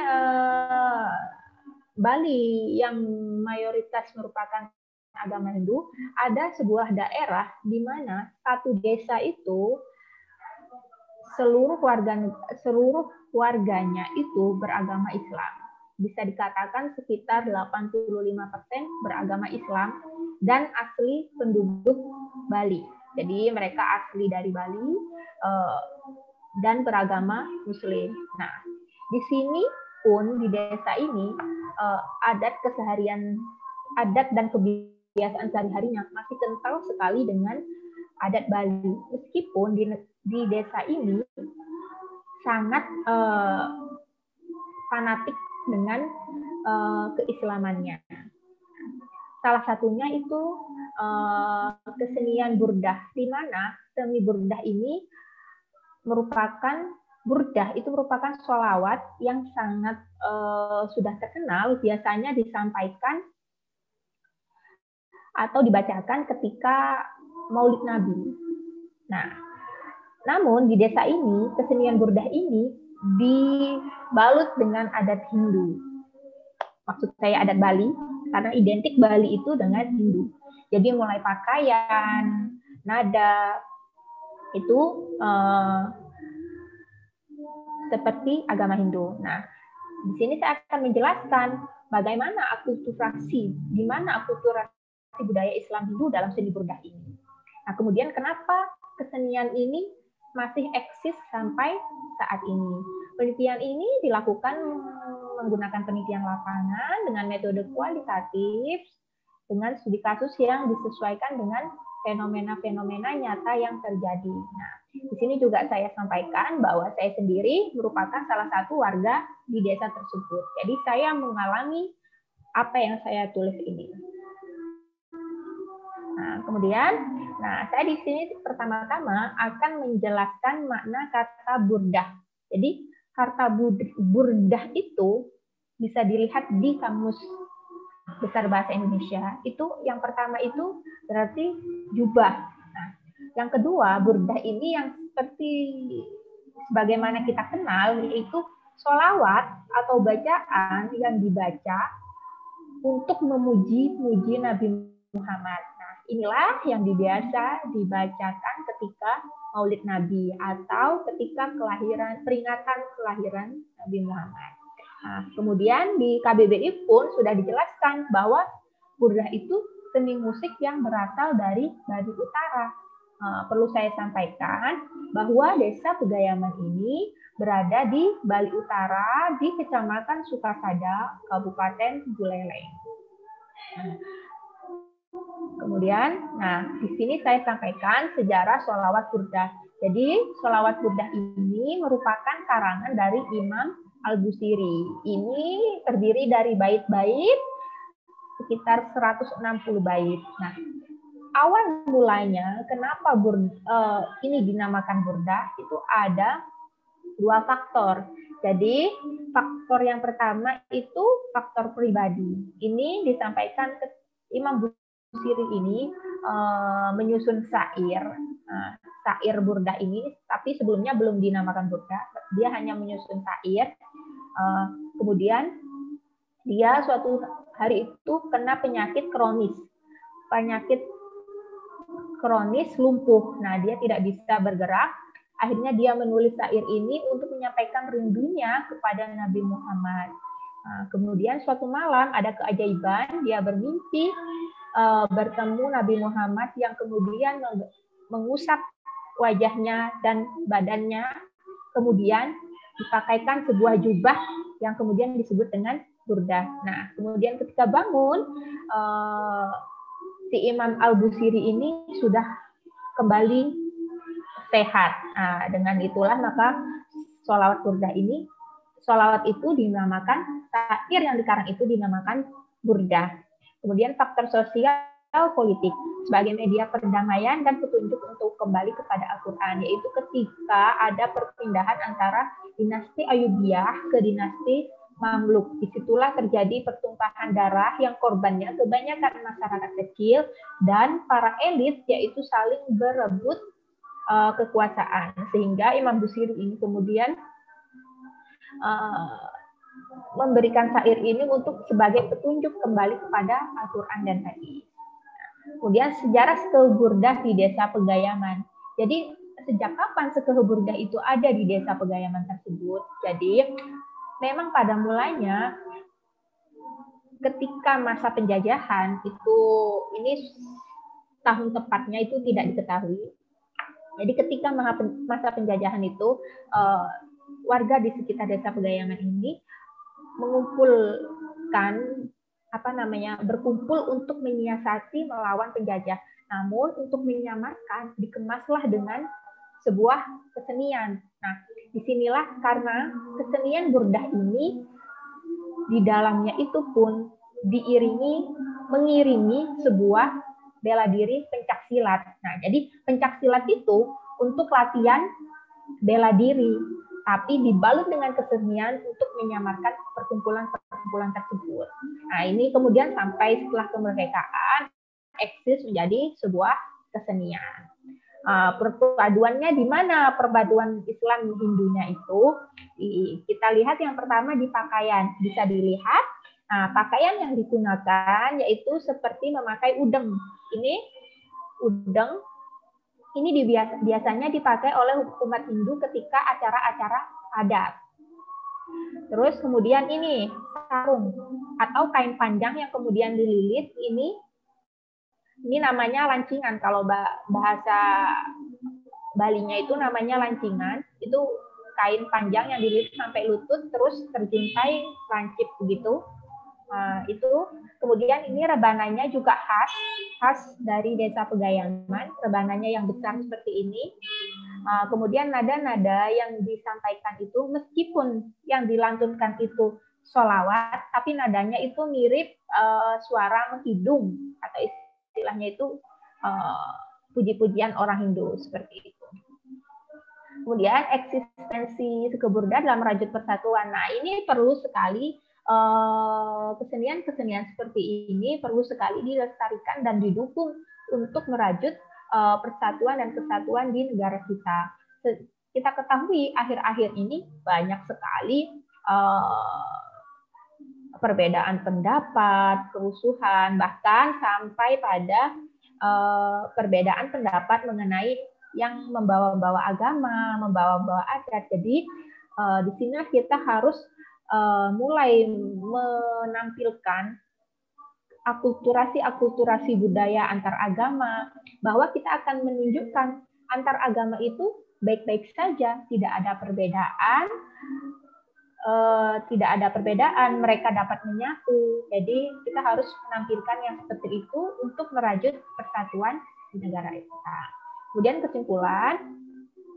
Bali yang mayoritas merupakan agama Hindu, ada sebuah daerah di mana satu desa itu seluruh warganya itu beragama Islam. Bisa dikatakan sekitar 85% beragama Islam dan asli penduduk Bali. Jadi mereka asli dari Bali dan beragama Muslim. Nah, di sini pun di desa ini adat dan kebiasaan sehari-harinya masih kental sekali dengan adat Bali. Meskipun di desa ini sangat fanatik dengan keislamannya. Salah satunya itu kesenian burdah, di mana seni burdah ini merupakan sholawat yang sangat sudah terkenal, biasanya disampaikan atau dibacakan ketika Maulid Nabi. Nah, namun di desa ini, kesenian burdah ini dibalut dengan adat Hindu. Maksud saya adat Bali, karena identik Bali itu dengan Hindu. Jadi mulai pakaian, nada, itu seperti agama Hindu. Nah, di sini saya akan menjelaskan bagaimana akulturasi, di mana akulturasi budaya Islam Hindu dalam seni burdah ini. Nah, kemudian kenapa kesenian ini masih eksis sampai saat ini? Penelitian ini dilakukan menggunakan penelitian lapangan dengan metode kualitatif, dengan studi kasus yang disesuaikan dengan fenomena-fenomena nyata yang terjadi. Nah, di sini juga saya sampaikan bahwa saya sendiri merupakan salah satu warga di desa tersebut. Jadi saya mengalami apa yang saya tulis ini. Nah, kemudian, saya di sini pertama-tama akan menjelaskan makna kata burdah. Jadi, kata burdah itu bisa dilihat di Kamus Besar Bahasa Indonesia. Itu yang pertama itu berarti jubah. Nah, yang kedua, burdah ini yang seperti sebagaimana kita kenal, yaitu sholawat atau bacaan yang dibaca untuk memuji Nabi Muhammad. Nah, inilah yang biasa dibacakan ketika Maulid Nabi atau ketika peringatan kelahiran Nabi Muhammad. Nah, kemudian di KBBI pun sudah dijelaskan bahwa burdah itu seni musik yang berasal dari Bali Utara. Perlu saya sampaikan bahwa desa Pegayaman ini berada di Bali Utara di Kecamatan Sukasada, Kabupaten Buleleng. Kemudian, di sini saya sampaikan sejarah sholawat burdah. Jadi, sholawat burdah ini merupakan karangan dari Imam Al-Busiri. Ini terdiri dari bait-bait sekitar 160 bait. Nah, awal mulanya kenapa ini dinamakan burdah itu ada dua faktor. Jadi, faktor yang pertama itu faktor pribadi. Ini disampaikan ke Imam Busiri ini menyusun syair. Syair burdah ini, tapi sebelumnya belum dinamakan burdah. Dia hanya menyusun syair. Kemudian dia suatu hari itu kena penyakit kronis lumpuh. Nah, dia tidak bisa bergerak. Akhirnya dia menulis syair ini untuk menyampaikan rindunya kepada Nabi Muhammad. Kemudian suatu malam ada keajaiban, dia bermimpi bertemu Nabi Muhammad yang kemudian mengusap wajahnya dan badannya, kemudian dipakaikan sebuah jubah yang kemudian disebut dengan burdah. Nah, kemudian ketika bangun, si Imam Al-Busiri ini sudah kembali sehat. Nah, dengan itulah maka sholawat burdah ini, sholawat itu dinamakan, syair yang dikarang itu dinamakan burdah. Kemudian faktor sosial politik sebagai media perdamaian dan petunjuk untuk kembali kepada Al-Quran, yaitu ketika ada perpindahan antara dinasti Ayyubiyah ke dinasti Mamluk. Disitulah terjadi pertumpahan darah yang korbannya kebanyakan masyarakat kecil dan para elit, yaitu saling berebut kekuasaan. Sehingga Imam Busiri ini kemudian memberikan syair ini untuk sebagai petunjuk kembali kepada Al-Quran dan hadis. Kemudian sejarah sekeuh burdah di desa Pegayaman. Jadi sejak kapan sekeuh burdah itu ada di desa Pegayaman tersebut? Jadi memang pada mulanya ketika masa penjajahan itu, ini tahun tepatnya itu tidak diketahui. Jadi ketika masa penjajahan itu warga di sekitar desa Pegayaman ini mengumpulkan berkumpul untuk menyiasati melawan penjajah. Namun untuk menyamarkan dikemaslah dengan sebuah kesenian. Nah, disinilah karena kesenian burdah ini di dalamnya itu pun mengiringi sebuah bela diri pencak silat. Nah, jadi pencak silat itu untuk latihan bela diri, tapi dibalut dengan kesenian untuk menyamarkan perkumpulan-perkumpulan tersebut. Nah, ini kemudian sampai setelah kemerdekaan eksis menjadi sebuah kesenian. Perpaduannya di mana perpaduan Islam Hindunya itu? Kita lihat yang pertama di pakaian. Bisa dilihat, pakaian yang digunakan yaitu seperti memakai udeng. Ini udeng. Ini biasanya dipakai oleh umat Hindu ketika acara-acara adat. Terus kemudian ini sarung atau kain panjang yang kemudian dililit, ini namanya lancingan. Kalau bahasa Balinya itu namanya lancingan. Itu kain panjang yang dililit sampai lutut terus terjuntai lancip begitu. Itu kemudian ini rebananya juga khas dari desa Pegayaman, rebananya yang besar seperti ini. Kemudian nada-nada yang disampaikan itu meskipun yang dilantunkan itu sholawat, tapi nadanya itu mirip suara menghidung atau istilahnya itu puji-pujian orang Hindu seperti itu. Kemudian eksistensi suku Burdah dalam merajut persatuan. Nah, ini perlu sekali kesenian-kesenian seperti ini perlu sekali dilestarikan dan didukung untuk merajut persatuan dan kesatuan di negara kita. Kita ketahui akhir-akhir ini banyak sekali perbedaan pendapat, kerusuhan, bahkan sampai pada perbedaan pendapat mengenai yang membawa-bawa agama, membawa-bawa adat. Jadi di sini kita harus mulai menampilkan akulturasi budaya antar agama, bahwa kita akan menunjukkan antar agama itu baik-baik saja, tidak ada perbedaan, mereka dapat menyatu. Jadi kita harus menampilkan yang seperti itu untuk merajut persatuan di negara kita. Kemudian kesimpulan,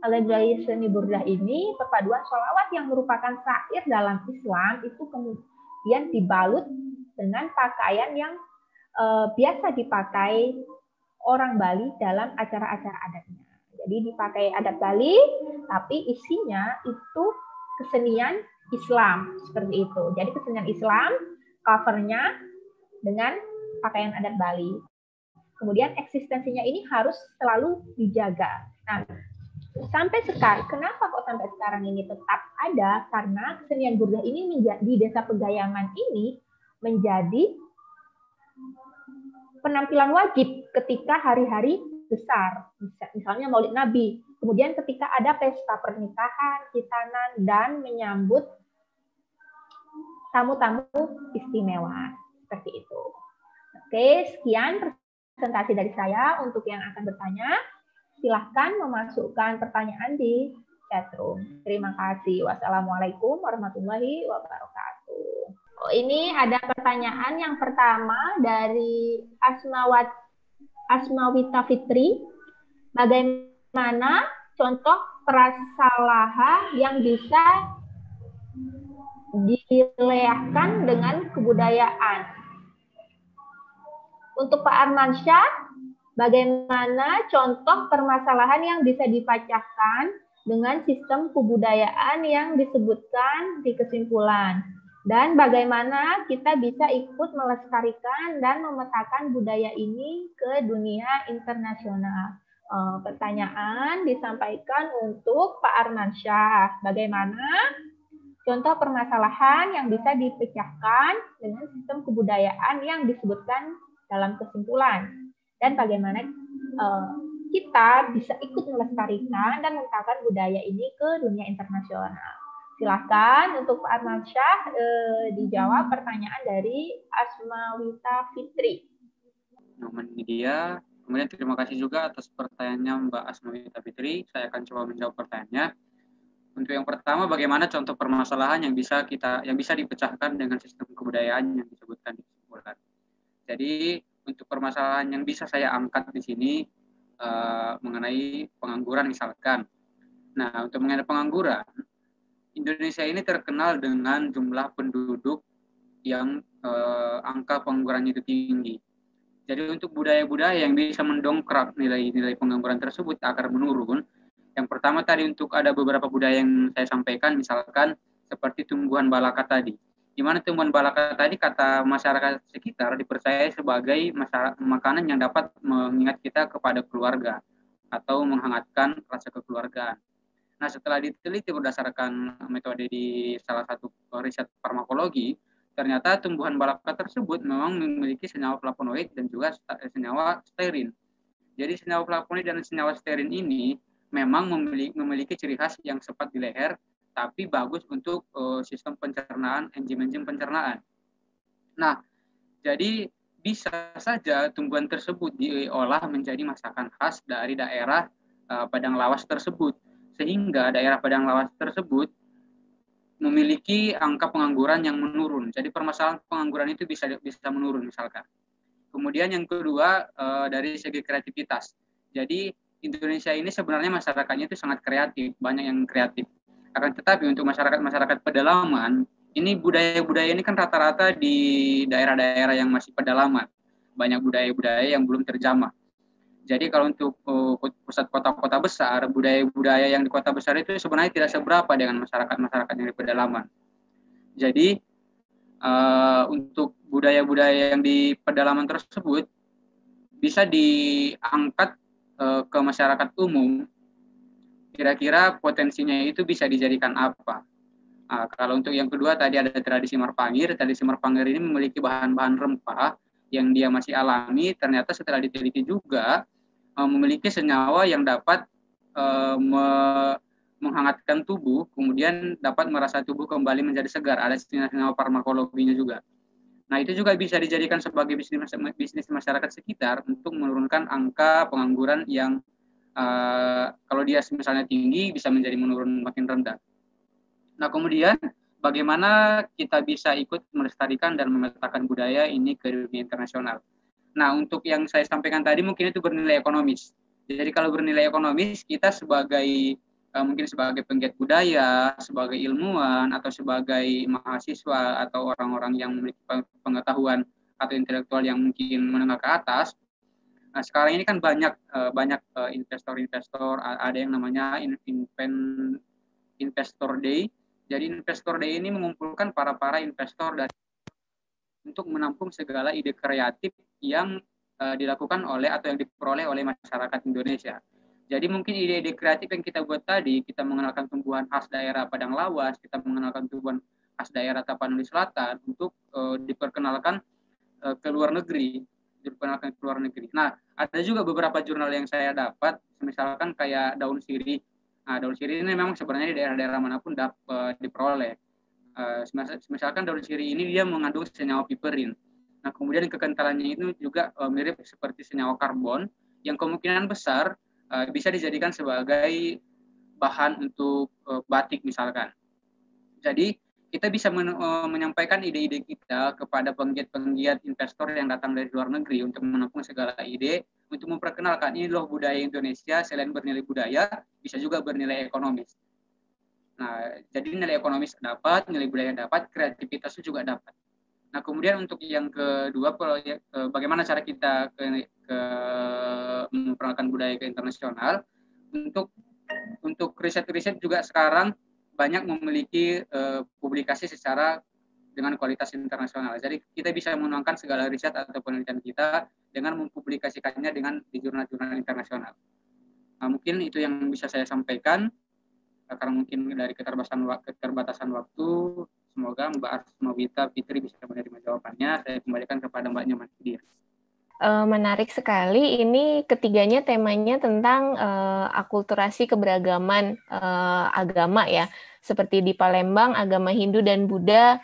dari seni burdah ini, perpaduan sholawat yang merupakan syair dalam Islam itu kemudian dibalut dengan pakaian yang biasa dipakai orang Bali dalam acara-acara adatnya. Jadi dipakai adat Bali, tapi isinya itu kesenian Islam seperti itu. Jadi kesenian Islam, covernya dengan pakaian adat Bali. Kemudian eksistensinya ini harus selalu dijaga. Nah, sampai sekarang, kenapa kok sampai sekarang ini tetap ada? Karena kesenian burdah ini di desa Pegayaman ini menjadi penampilan wajib ketika hari-hari besar, misalnya Maulid Nabi. Kemudian ketika ada pesta pernikahan, khitanan, dan menyambut tamu-tamu istimewa seperti itu. Oke, sekian presentasi dari saya. Untuk yang akan bertanya, silahkan memasukkan pertanyaan di chatroom. Terima kasih. Wassalamualaikum warahmatullahi wabarakatuh. Oh, ini ada pertanyaan yang pertama dari Asmawita Fitri. Bagaimana contoh prasalaha yang bisa dileahkan dengan kebudayaan. Untuk Pak Armansyah, bagaimana contoh permasalahan yang bisa dipecahkan dengan sistem kebudayaan yang disebutkan di kesimpulan? Dan bagaimana kita bisa ikut melestarikan dan memetakan budaya ini ke dunia internasional? Pertanyaan disampaikan untuk Pak Armansyah. Bagaimana contoh permasalahan yang bisa dipecahkan dengan sistem kebudayaan yang disebutkan dalam kesimpulan? Dan bagaimana kita bisa ikut melestarikan dan memetakan budaya ini ke dunia internasional? Silahkan untuk Pak Armansyah dijawab pertanyaan dari Asmawita Fitri. Dia. Kemudian terima kasih juga atas pertanyaannya Mbak Asmawita Fitri. Saya akan coba menjawab pertanyaannya. Untuk yang pertama, bagaimana contoh permasalahan yang bisa dipecahkan dengan sistem kebudayaan yang disebutkan di kesimpulan. Jadi untuk permasalahan yang bisa saya angkat di sini mengenai pengangguran misalkan. Nah, untuk mengenai pengangguran, Indonesia ini terkenal dengan jumlah penduduk yang angka penganggurannya itu tinggi. Jadi untuk budaya-budaya yang bisa mendongkrak nilai-nilai pengangguran tersebut agar menurun, yang pertama tadi untuk ada beberapa budaya yang saya sampaikan, misalkan seperti tumbuhan balaka tadi. Di mana tumbuhan balaka tadi kata masyarakat sekitar dipercaya sebagai makanan yang dapat mengingat kita kepada keluarga atau menghangatkan rasa kekeluargaan. Nah, setelah diteliti berdasarkan metode di salah satu riset farmakologi, ternyata tumbuhan balaka tersebut memang memiliki senyawa flavonoid dan juga senyawa stearin. Jadi senyawa flavonoid dan senyawa stearin ini memang memiliki ciri khas yang cepat di leher, tapi bagus untuk sistem pencernaan, enzim-enzim pencernaan. Nah, jadi bisa saja tumbuhan tersebut diolah menjadi masakan khas dari daerah Padang Lawas tersebut, sehingga daerah Padang Lawas tersebut memiliki angka pengangguran yang menurun. Jadi permasalahan pengangguran itu bisa menurun misalkan. Kemudian yang kedua dari segi kreativitas. Jadi Indonesia ini sebenarnya masyarakatnya itu sangat kreatif, banyak yang kreatif. Akan tetapi untuk masyarakat pedalaman, ini budaya-budaya ini kan rata-rata di daerah-daerah yang masih pedalaman. Banyak budaya-budaya yang belum terjamah. Jadi kalau untuk pusat kota-kota besar, budaya-budaya yang di kota besar itu sebenarnya tidak seberapa dengan masyarakat-masyarakat yang di pedalaman. Jadi untuk budaya-budaya yang di pedalaman tersebut bisa diangkat ke masyarakat umum. Kira-kira potensinya itu bisa dijadikan apa? Kalau untuk yang kedua tadi ada tradisi Marpangir. Tradisi Marpangir ini memiliki bahan-bahan rempah yang dia masih alami. Ternyata setelah diteliti juga memiliki senyawa yang dapat menghangatkan tubuh, kemudian dapat merasa tubuh kembali menjadi segar. Ada senyawa farmakologinya juga. Nah, itu juga bisa dijadikan sebagai bisnis masyarakat sekitar untuk menurunkan angka pengangguran yang kalau dia misalnya tinggi bisa menjadi menurun makin rendah. Nah, kemudian bagaimana kita bisa ikut melestarikan dan memetakan budaya ini ke dunia internasional. Nah, untuk yang saya sampaikan tadi mungkin itu bernilai ekonomis. Jadi kalau bernilai ekonomis, kita mungkin sebagai penggiat budaya, sebagai ilmuwan, atau sebagai mahasiswa, atau orang-orang yang memiliki pengetahuan atau intelektual yang mungkin menengah ke atas. Nah, sekarang ini kan banyak investor-investor, ada yang namanya Investor Day. Jadi Investor Day ini mengumpulkan para investor untuk menampung segala ide kreatif yang dilakukan oleh atau yang diperoleh oleh masyarakat Indonesia. Jadi mungkin ide-ide kreatif yang kita buat tadi, kita mengenalkan tumbuhan khas daerah Padang Lawas, kita mengenalkan tumbuhan khas daerah Tapanuli Selatan untuk diperkenalkan ke luar negeri. Nah, ada juga beberapa jurnal yang saya dapat, misalkan kayak daun sirih. Nah, daun sirih ini memang sebenarnya di daerah-daerah manapun diperoleh. Misalkan daun sirih ini dia mengandung senyawa piperin. Nah, kemudian kekentalannya itu juga mirip seperti senyawa karbon yang kemungkinan besar bisa dijadikan sebagai bahan untuk batik misalkan. Jadi kita bisa menyampaikan ide-ide kita kepada penggiat-penggiat investor yang datang dari luar negeri untuk menampung segala ide untuk memperkenalkan ini loh budaya Indonesia, selain bernilai budaya, bisa juga bernilai ekonomis. Nah, jadi nilai ekonomis dapat, nilai budaya dapat, kreativitas juga dapat. Nah, kemudian untuk yang kedua, bagaimana cara kita memperkenalkan budaya ke internasional? Untuk riset-riset juga sekarang banyak memiliki publikasi secara dengan kualitas internasional. Jadi kita bisa menuangkan segala riset atau penelitian kita dengan mempublikasikannya di jurnal-jurnal internasional. Nah, mungkin itu yang bisa saya sampaikan. Karena mungkin dari keterbatasan waktu, semoga Mbak Asma Wita Fitri bisa menerima jawabannya. Saya kembalikan kepada Mbak Nyoman Fidia. Menarik sekali. Ini ketiganya temanya tentang akulturasi keberagaman agama ya. Seperti di Palembang, agama Hindu dan Buddha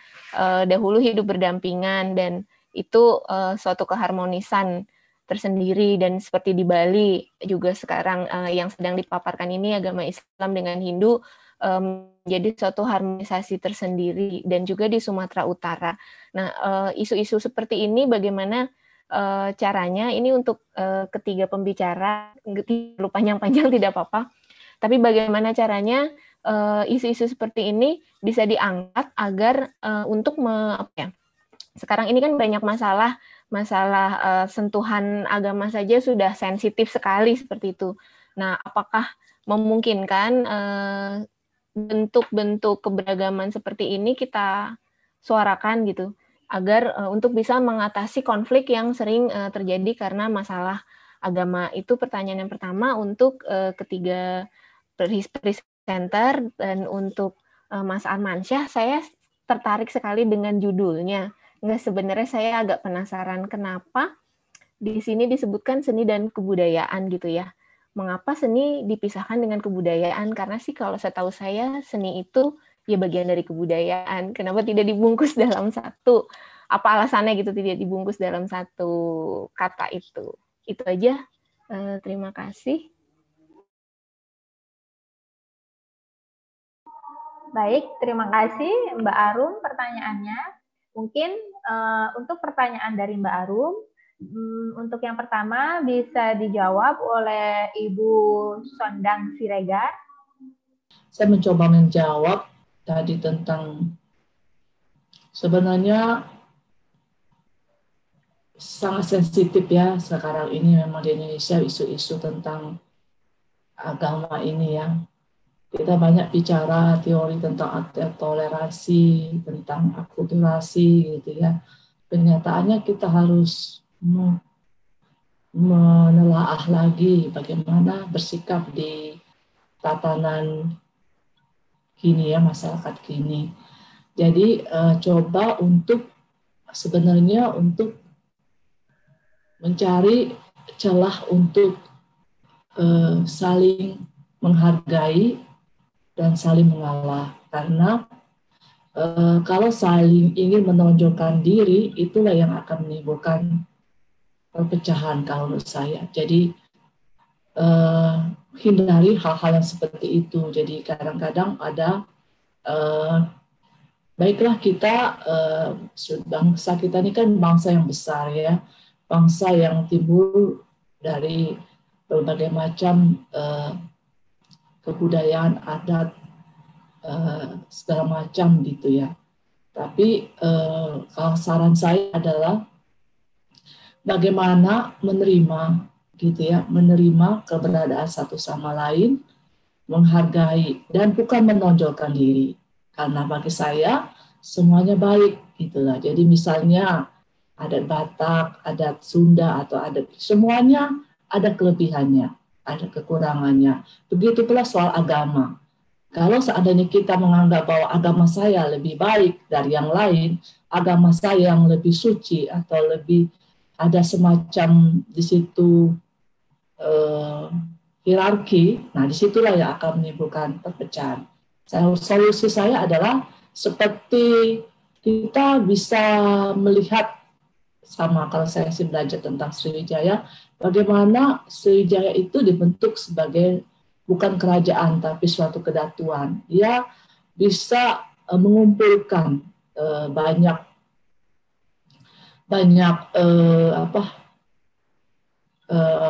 dahulu hidup berdampingan, dan itu suatu keharmonisan tersendiri. Dan seperti di Bali juga sekarang yang sedang dipaparkan ini, agama Islam dengan Hindu menjadi suatu harmonisasi tersendiri, dan juga di Sumatera Utara. Nah, isu-isu seperti ini bagaimana caranya ini untuk ketiga pembicara, perlu panjang-panjang tidak apa-apa, tapi bagaimana caranya isu-isu seperti ini bisa diangkat agar untuk sekarang ini kan banyak masalah sentuhan agama saja sudah sensitif sekali seperti itu. Nah, apakah memungkinkan bentuk-bentuk keberagaman seperti ini kita suarakan gitu, agar untuk bisa mengatasi konflik yang sering terjadi karena masalah agama? Itu pertanyaan yang pertama untuk ketiga presenter. Dan untuk Mas Armansyah, saya tertarik sekali dengan judulnya. Sebenarnya saya agak penasaran kenapa di sini disebutkan seni dan kebudayaan gitu ya. Mengapa seni dipisahkan dengan kebudayaan? Karena sih kalau setahu saya seni itu ya bagian dari kebudayaan. Kenapa tidak dibungkus dalam satu? Apa alasannya gitu tidak dibungkus dalam satu kata itu? Itu aja. Terima kasih. Baik, terima kasih Mbak Arum pertanyaannya. Mungkin untuk pertanyaan dari Mbak Arum, untuk yang pertama bisa dijawab oleh Ibu Sondang Siregar. Saya mencoba menjawab tadi tentang sebenarnya sangat sensitif ya sekarang ini memang di Indonesia isu-isu tentang agama ini ya. Kita banyak bicara teori tentang toleransi, tentang akulturasi gitu ya. Kenyataannya kita harus menelaah lagi bagaimana bersikap di tatanan kini ya, masyarakat kini. Jadi coba untuk sebenarnya untuk mencari celah untuk saling menghargai dan saling mengalah, karena kalau saling ingin menonjolkan diri, itulah yang akan menimbulkan perpecahan kalau menurut saya. Jadi hindari hal-hal yang seperti itu. Jadi kadang-kadang ada baiklah kita bangsa kita ini kan bangsa yang besar ya, bangsa yang timbul dari berbagai macam kebudayaan, adat, segala macam gitu ya. Tapi kalau saran saya adalah bagaimana menerima gitu ya, menerima keberadaan satu sama lain, menghargai dan bukan menonjolkan diri. Karena bagi saya semuanya baik gitulah. Jadi misalnya adat Batak, adat Sunda atau adat semuanya ada kelebihannya, ada kekurangannya. Begitu pula soal agama. Kalau seandainya kita menganggap bahwa agama saya lebih baik dari yang lain, agama saya yang lebih suci atau lebih ada semacam di situ hierarki, nah disitulah yang akan menimbulkan perpecahan. Solusi saya adalah seperti kita bisa melihat sama kalau saya sih belajar tentang Sriwijaya, bagaimana Sriwijaya itu dibentuk sebagai bukan kerajaan tapi suatu kedatuan. Dia bisa mengumpulkan banyak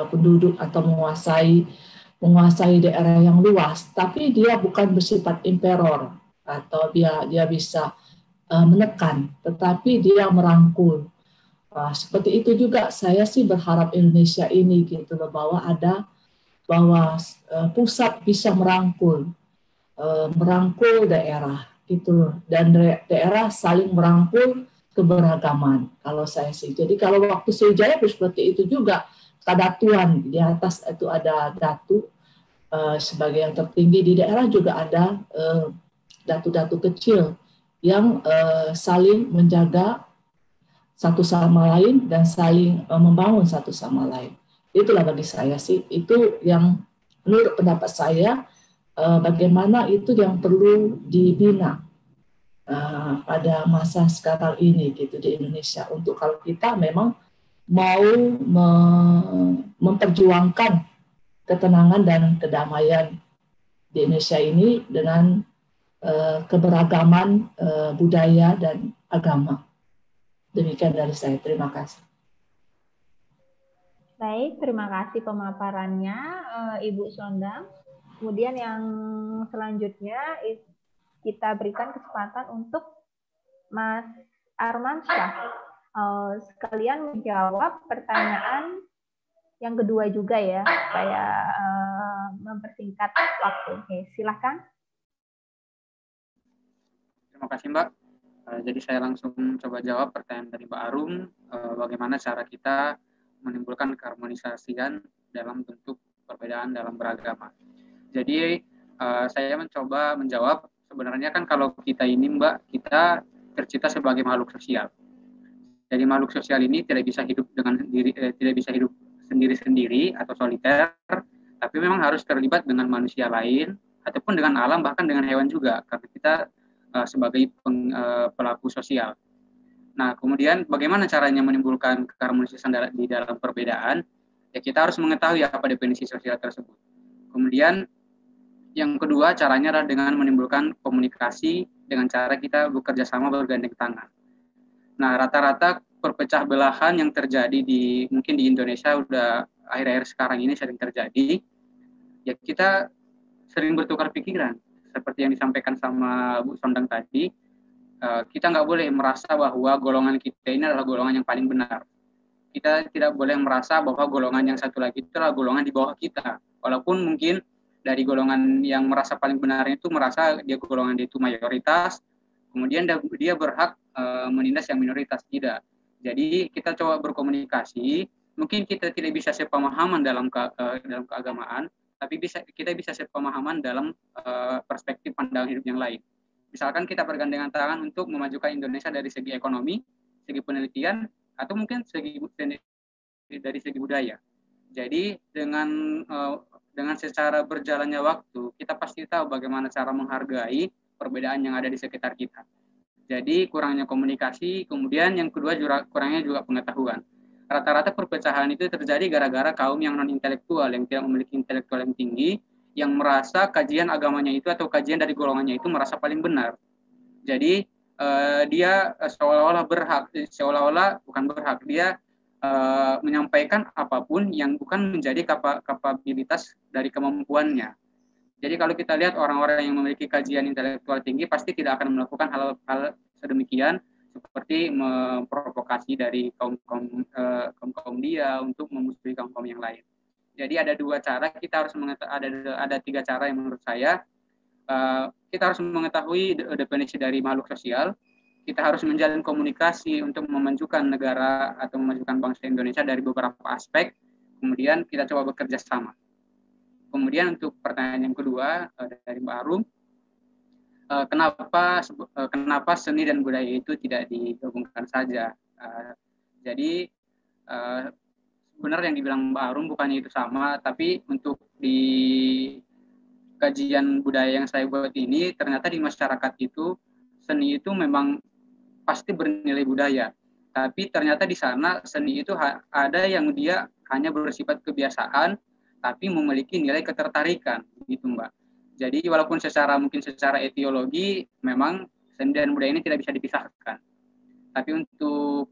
penduduk atau menguasai daerah yang luas, tapi dia bukan bersifat imperor atau dia bisa menekan, tetapi dia merangkul. Seperti itu juga saya sih berharap Indonesia ini gitu loh, bahwa pusat bisa merangkul daerah gitu loh, dan daerah saling merangkul keberagaman kalau saya sih. Jadi kalau waktu Sriwijaya seperti itu juga, kadatuan di atas itu ada datu sebagai yang tertinggi, di daerah juga ada datu-datu kecil yang saling menjaga satu sama lain dan saling membangun satu sama lain. Itulah bagi saya sih, itu yang menurut pendapat saya bagaimana itu yang perlu dibina pada masa sekarang ini gitu di Indonesia, untuk kalau kita memang mau memperjuangkan ketenangan dan kedamaian di Indonesia ini dengan keberagaman budaya dan agama. Demikian dari saya. Terima kasih. Baik, terima kasih pemaparannya Ibu Sondang. Kemudian yang selanjutnya kita berikan kesempatan untuk Mas Armansyah sekalian menjawab pertanyaan yang kedua juga ya, supaya mempersingkat waktu. Oke, silakan. Terima kasih Mbak. Jadi saya langsung coba jawab pertanyaan dari Mbak Arum, bagaimana cara kita menimbulkan keharmonisasian dalam bentuk perbedaan dalam beragama. Jadi saya mencoba menjawab, sebenarnya kan kalau kita ini Mbak, kita tercipta sebagai makhluk sosial. Jadi makhluk sosial ini tidak bisa hidup sendiri-sendiri atau soliter, tapi memang harus terlibat dengan manusia lain ataupun dengan alam, bahkan dengan hewan juga, karena kita sebagai pelaku sosial. Nah, kemudian bagaimana caranya menimbulkan keharmonisan di dalam perbedaan? Ya kita harus mengetahui apa definisi sosial tersebut. Kemudian yang kedua, caranya adalah dengan menimbulkan komunikasi dengan cara kita bekerja sama bergandeng tangan. Nah, rata-rata perpecah belahan yang terjadi mungkin di Indonesia udah akhir-akhir sekarang ini sering terjadi. Ya kita sering bertukar pikiran. Seperti yang disampaikan sama Bu Sondang tadi, kita nggak boleh merasa bahwa golongan kita ini adalah golongan yang paling benar. Kita tidak boleh merasa bahwa golongan yang satu lagi itu adalah golongan di bawah kita. Walaupun mungkin dari golongan yang merasa paling benar itu merasa golongan dia itu mayoritas, kemudian dia berhak menindas yang minoritas. Tidak. Jadi kita coba berkomunikasi. Mungkin kita tidak bisa sepemahaman dalam keagamaan, tapi kita bisa sepemahaman dalam perspektif pandangan hidup yang lain. Misalkan kita bergandengan tangan untuk memajukan Indonesia dari segi ekonomi, segi penelitian, atau mungkin dari segi budaya. Jadi dengan secara berjalannya waktu, kita pasti tahu bagaimana cara menghargai perbedaan yang ada di sekitar kita. Jadi kurangnya komunikasi, kemudian yang kedua kurangnya juga pengetahuan. Rata-rata perpecahan itu terjadi gara-gara kaum yang non-intelektual, yang tidak memiliki intelektual yang tinggi, yang merasa kajian agamanya itu atau kajian dari golongannya itu merasa paling benar. Jadi dia seolah-olah dia menyampaikan apapun yang bukan menjadi kapabilitas dari kemampuannya. Jadi kalau kita lihat orang-orang yang memiliki kajian intelektual tinggi pasti tidak akan melakukan hal-hal sedemikian, seperti memprovokasi dari kaum dia untuk memusuhi kaum yang lain. Jadi ada dua cara, kita harus ada tiga cara yang menurut saya. Kita harus mengetahui definisi dari makhluk sosial, kita harus menjalin komunikasi untuk memajukan negara atau memajukan bangsa Indonesia dari beberapa aspek, kemudian kita coba bekerja sama. Kemudian untuk pertanyaan yang kedua dari Mbak Arum, kenapa seni dan budaya itu tidak digabungkan saja? Jadi benar yang dibilang Mbak Arum, bukannya itu sama, tapi untuk di kajian budaya yang saya buat ini, ternyata di masyarakat itu seni itu memang pasti bernilai budaya. Tapi ternyata di sana seni itu ada yang dia hanya bersifat kebiasaan, tapi memiliki nilai ketertarikan, gitu Mbak. Jadi walaupun secara etiologi memang seni dan budaya ini tidak bisa dipisahkan. Tapi untuk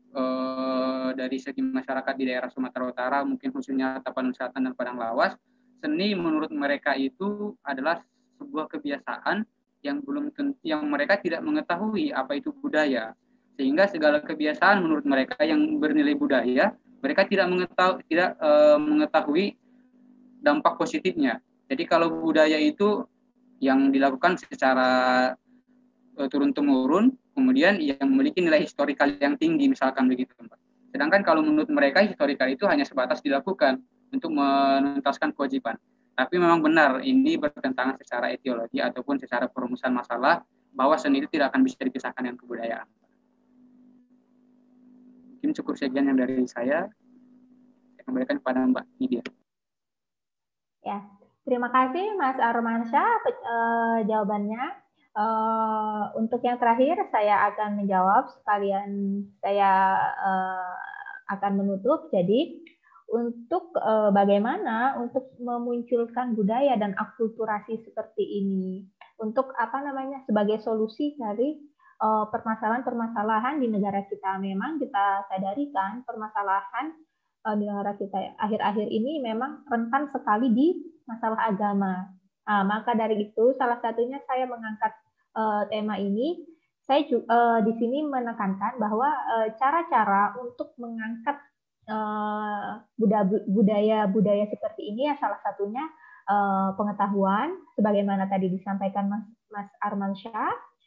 dari segi masyarakat di daerah Sumatera Utara, mungkin khususnya Tapanuli Selatan dan Padang Lawas, seni menurut mereka itu adalah sebuah kebiasaan yang mereka tidak mengetahui apa itu budaya. Sehingga segala kebiasaan menurut mereka yang bernilai budaya, mereka tidak mengetahui dampak positifnya. Jadi kalau budaya itu yang dilakukan secara turun-temurun, kemudian yang memiliki nilai historikal yang tinggi, misalkan begitu. Sedangkan kalau menurut mereka, historikal itu hanya sebatas dilakukan untuk menuntaskan kewajiban. Tapi memang benar, ini bertentangan secara etiologi ataupun secara perumusan masalah, bahwa seni itu tidak akan bisa dipisahkan dengan kebudayaan. Mungkin cukup sekian yang dari saya kembalikan kepada Mbak Nidia. Ya, terima kasih Mas Armansyah jawabannya. Untuk yang terakhir saya akan menjawab sekalian saya akan menutup. Jadi untuk bagaimana untuk memunculkan budaya dan akulturasi seperti ini untuk sebagai solusi dari permasalahan-permasalahan di negara kita. Memang kita sadari kan permasalahan di negara kita akhir-akhir ini memang rentan sekali di masalah agama. Maka dari itu salah satunya saya mengangkat tema ini. Saya di sini menekankan bahwa cara-cara untuk mengangkat budaya seperti ini ya salah satunya pengetahuan, sebagaimana tadi disampaikan Mas Armansyah.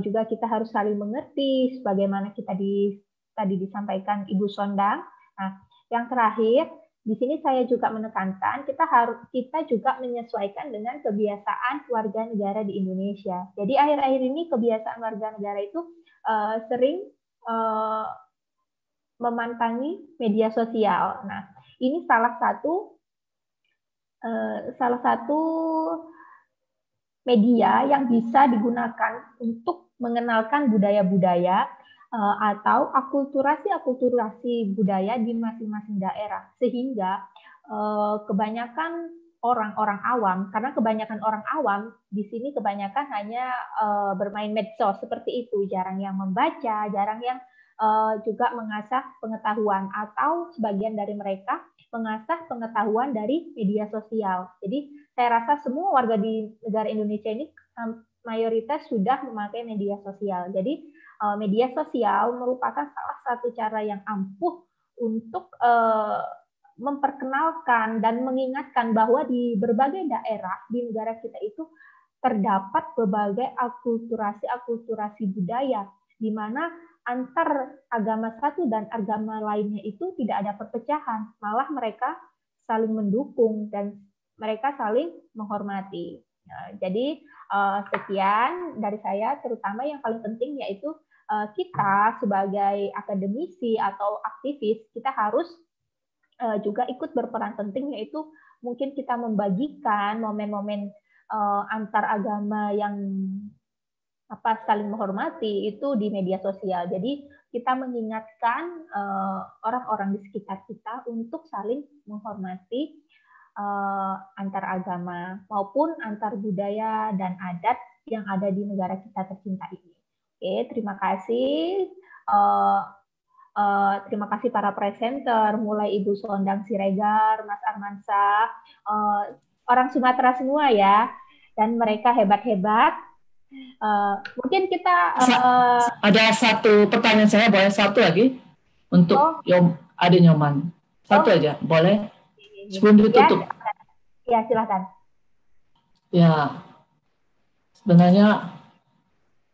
Juga kita harus saling mengerti, sebagaimana tadi disampaikan Ibu Sondang. Nah, yang terakhir, di sini saya juga menekankan kita juga menyesuaikan dengan kebiasaan warga negara di Indonesia. Jadi akhir-akhir ini kebiasaan warga negara itu sering memantangi media sosial. Nah, ini salah satu media yang bisa digunakan untuk mengenalkan budaya-budaya atau akulturasi budaya di masing-masing daerah, sehingga kebanyakan orang-orang awam, karena kebanyakan orang awam di sini kebanyakan hanya bermain medsos seperti itu, jarang yang membaca, jarang yang juga mengasah pengetahuan, atau sebagian dari mereka mengasah pengetahuan dari media sosial. Jadi saya rasa semua warga di negara Indonesia ini mayoritas sudah memakai media sosial. Jadi media sosial merupakan salah satu cara yang ampuh untuk memperkenalkan dan mengingatkan bahwa di berbagai daerah di negara kita itu terdapat berbagai akulturasi budaya, di mana antar agama satu dan agama lainnya itu tidak ada perpecahan, malah mereka saling mendukung dan mereka saling menghormati. Jadi sekian dari saya, terutama yang paling penting yaitu kita sebagai akademisi atau aktivis, kita harus juga ikut berperan penting, yaitu mungkin kita membagikan momen-momen antar agama yang saling menghormati itu di media sosial. Jadi kita mengingatkan orang-orang di sekitar kita untuk saling menghormati antar agama maupun antar budaya dan adat yang ada di negara kita tercinta ini. Oke, terima kasih. Terima kasih para presenter, mulai Ibu Sondang Siregar, Mas Armansyah, orang Sumatera semua ya, dan mereka hebat-hebat. Mungkin kita ada satu pertanyaan saya, boleh satu lagi untuk Ade Nyoman, satu aja boleh sebelum ditutup. Ya, silakan. Ya, sebenarnya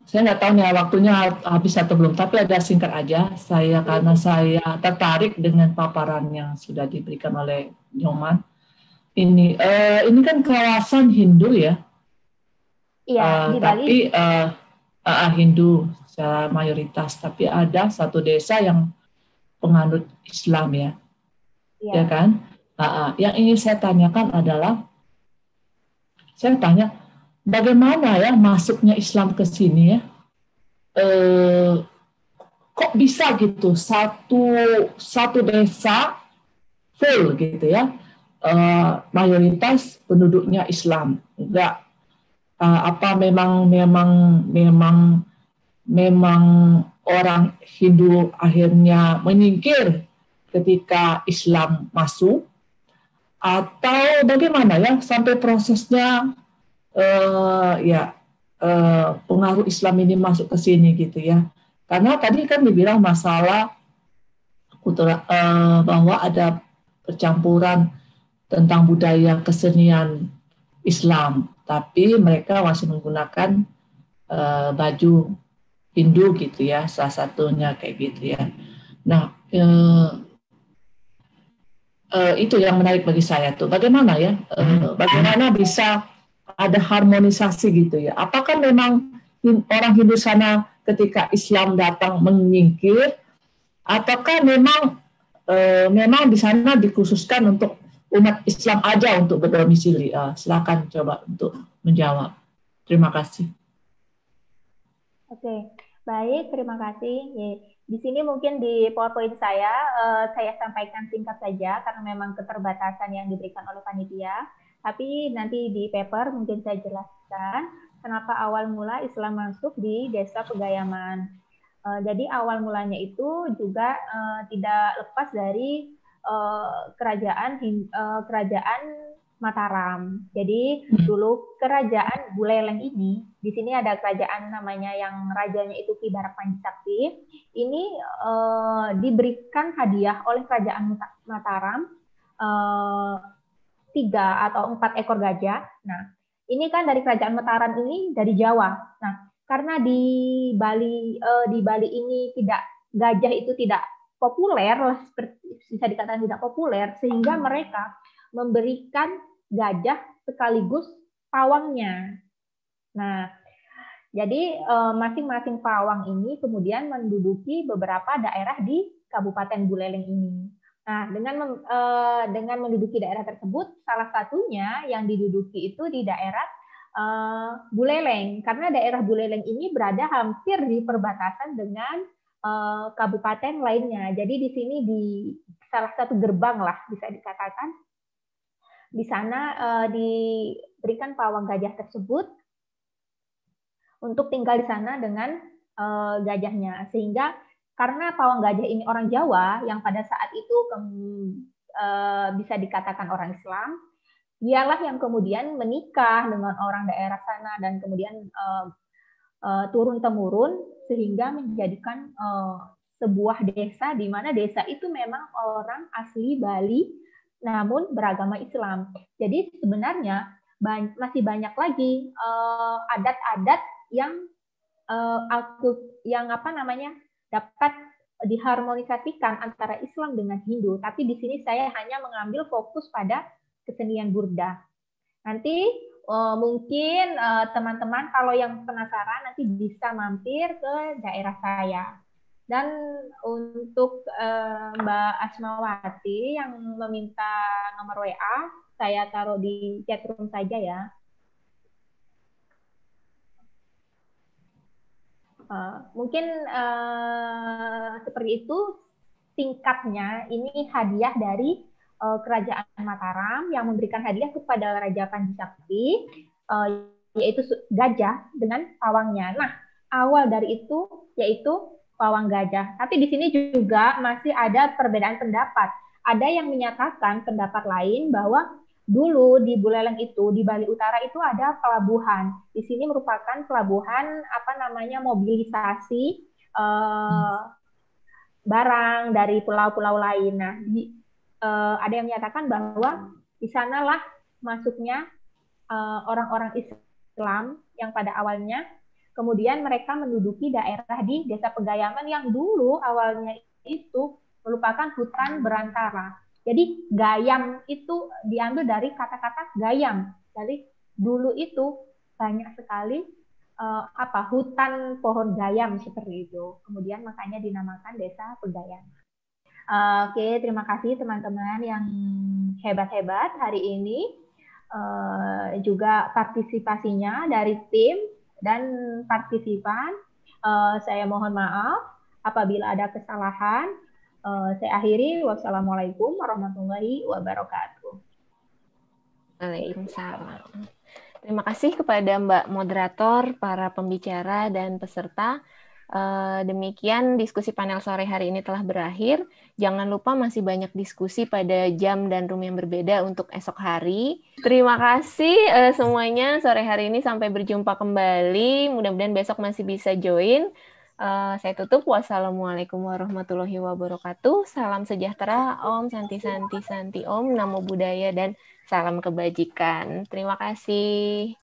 saya nggak tahu nih waktunya habis atau belum, tapi ada singkat aja. Karena saya tertarik dengan paparan yang sudah diberikan oleh Nyoman. Ini kan kawasan Hindu ya. Iya, di Bali. Tapi Hindu secara mayoritas, tapi ada satu desa yang penganut Islam ya. Ya kan? Yang ingin saya tanyakan adalah, saya tanya, bagaimana ya masuknya Islam ke sini ya? Kok bisa gitu satu desa full gitu ya? Mayoritas penduduknya Islam. Enggak memang orang Hindu akhirnya menyingkir ketika Islam masuk, atau bagaimana ya sampai prosesnya pengaruh Islam ini masuk ke sini gitu ya. Karena tadi kan dibilang masalah bahwa ada percampuran tentang budaya kesenian Islam, tapi mereka masih menggunakan baju Hindu gitu ya, salah satunya kayak gitu ya. Nah, itu yang menarik bagi saya tuh. Bagaimana ya? Bagaimana bisa ada harmonisasi gitu ya? Apakah memang orang Hindu sana ketika Islam datang menyingkir, ataukah memang di sana dikhususkan untuk umat Islam aja untuk berdomisili? Silakan coba untuk menjawab. Terima kasih. Oke, baik, terima kasih. Di sini mungkin di PowerPoint saya sampaikan singkat saja karena memang keterbatasan yang diberikan oleh panitia. Tapi nanti di paper mungkin saya jelaskan kenapa awal mula Islam masuk di desa Pegayaman. Jadi awal mulanya itu juga tidak lepas dari kerajaan Mataram. Jadi dulu kerajaan Buleleng ini, di sini ada kerajaan namanya yang rajanya itu Ki Barak Panji Sakti. Ini diberikan hadiah oleh kerajaan Mataram 3 atau 4 ekor gajah. Nah, ini kan dari kerajaan Mataram ini dari Jawa. Nah, karena di Bali ini gajah itu tidak populer, bisa dikatakan tidak populer, sehingga mereka memberikan gajah sekaligus pawangnya. Nah, jadi masing-masing pawang ini kemudian menduduki beberapa daerah di Kabupaten Buleleng ini. Nah, dengan menduduki daerah tersebut, salah satunya yang diduduki itu di daerah Buleleng, karena daerah Buleleng ini berada hampir di perbatasan dengan kabupaten lainnya. Jadi di sini di salah satu gerbang lah bisa dikatakan. Di sana diberikan pawang gajah tersebut untuk tinggal di sana dengan gajahnya. Sehingga karena pawang gajah ini orang Jawa yang pada saat itu bisa dikatakan orang Islam, dialah yang kemudian menikah dengan orang daerah sana dan kemudian turun-temurun sehingga menjadikan sebuah desa di mana desa itu memang orang asli Bali namun beragama Islam. Jadi sebenarnya masih banyak lagi adat-adat yang dapat diharmonisasikan antara Islam dengan Hindu. Tapi di sini saya hanya mengambil fokus pada kesenian burda. Nanti mungkin teman-teman kalau yang penasaran nanti bisa mampir ke daerah saya. Dan untuk Mbak Asmawati yang meminta nomor WA, saya taruh di chat room saja ya. Mungkin seperti itu singkatnya. Ini hadiah dari Kerajaan Mataram yang memberikan hadiah kepada Raja Panji Sakti, yaitu gajah dengan pawangnya. Nah, awal dari itu yaitu pawang gajah. Tapi di sini juga masih ada perbedaan pendapat. Ada yang menyatakan pendapat lain bahwa dulu di Buleleng itu, di Bali Utara itu ada pelabuhan. Di sini merupakan pelabuhan mobilisasi barang dari pulau-pulau lain. Nah, ada yang menyatakan bahwa di sanalah masuknya orang-orang Islam yang pada awalnya kemudian mereka menduduki daerah di Desa Pegayaman yang dulu awalnya itu merupakan hutan berantara. Jadi gayam itu diambil dari kata-kata gayam. Jadi dulu itu banyak sekali hutan pohon gayam seperti itu. Kemudian makanya dinamakan Desa Pegayaman. Oke, terima kasih teman-teman yang hebat-hebat hari ini. Juga partisipasinya dari tim dan partisipan. Saya mohon maaf apabila ada kesalahan. Saya akhiri. Wassalamualaikum warahmatullahi wabarakatuh. Waalaikumsalam. Terima kasih kepada Mbak Moderator, para pembicara dan peserta. Demikian diskusi panel sore hari ini telah berakhir. Jangan lupa masih banyak diskusi pada jam dan room yang berbeda untuk esok hari. Terima kasih semuanya sore hari ini, sampai berjumpa kembali. Mudah-mudahan besok masih bisa join. Saya tutup. Wassalamualaikum warahmatullahi wabarakatuh. Salam sejahtera, Om, Santi Santi Santi Om, Namo Buddhaya, dan salam kebajikan. Terima kasih.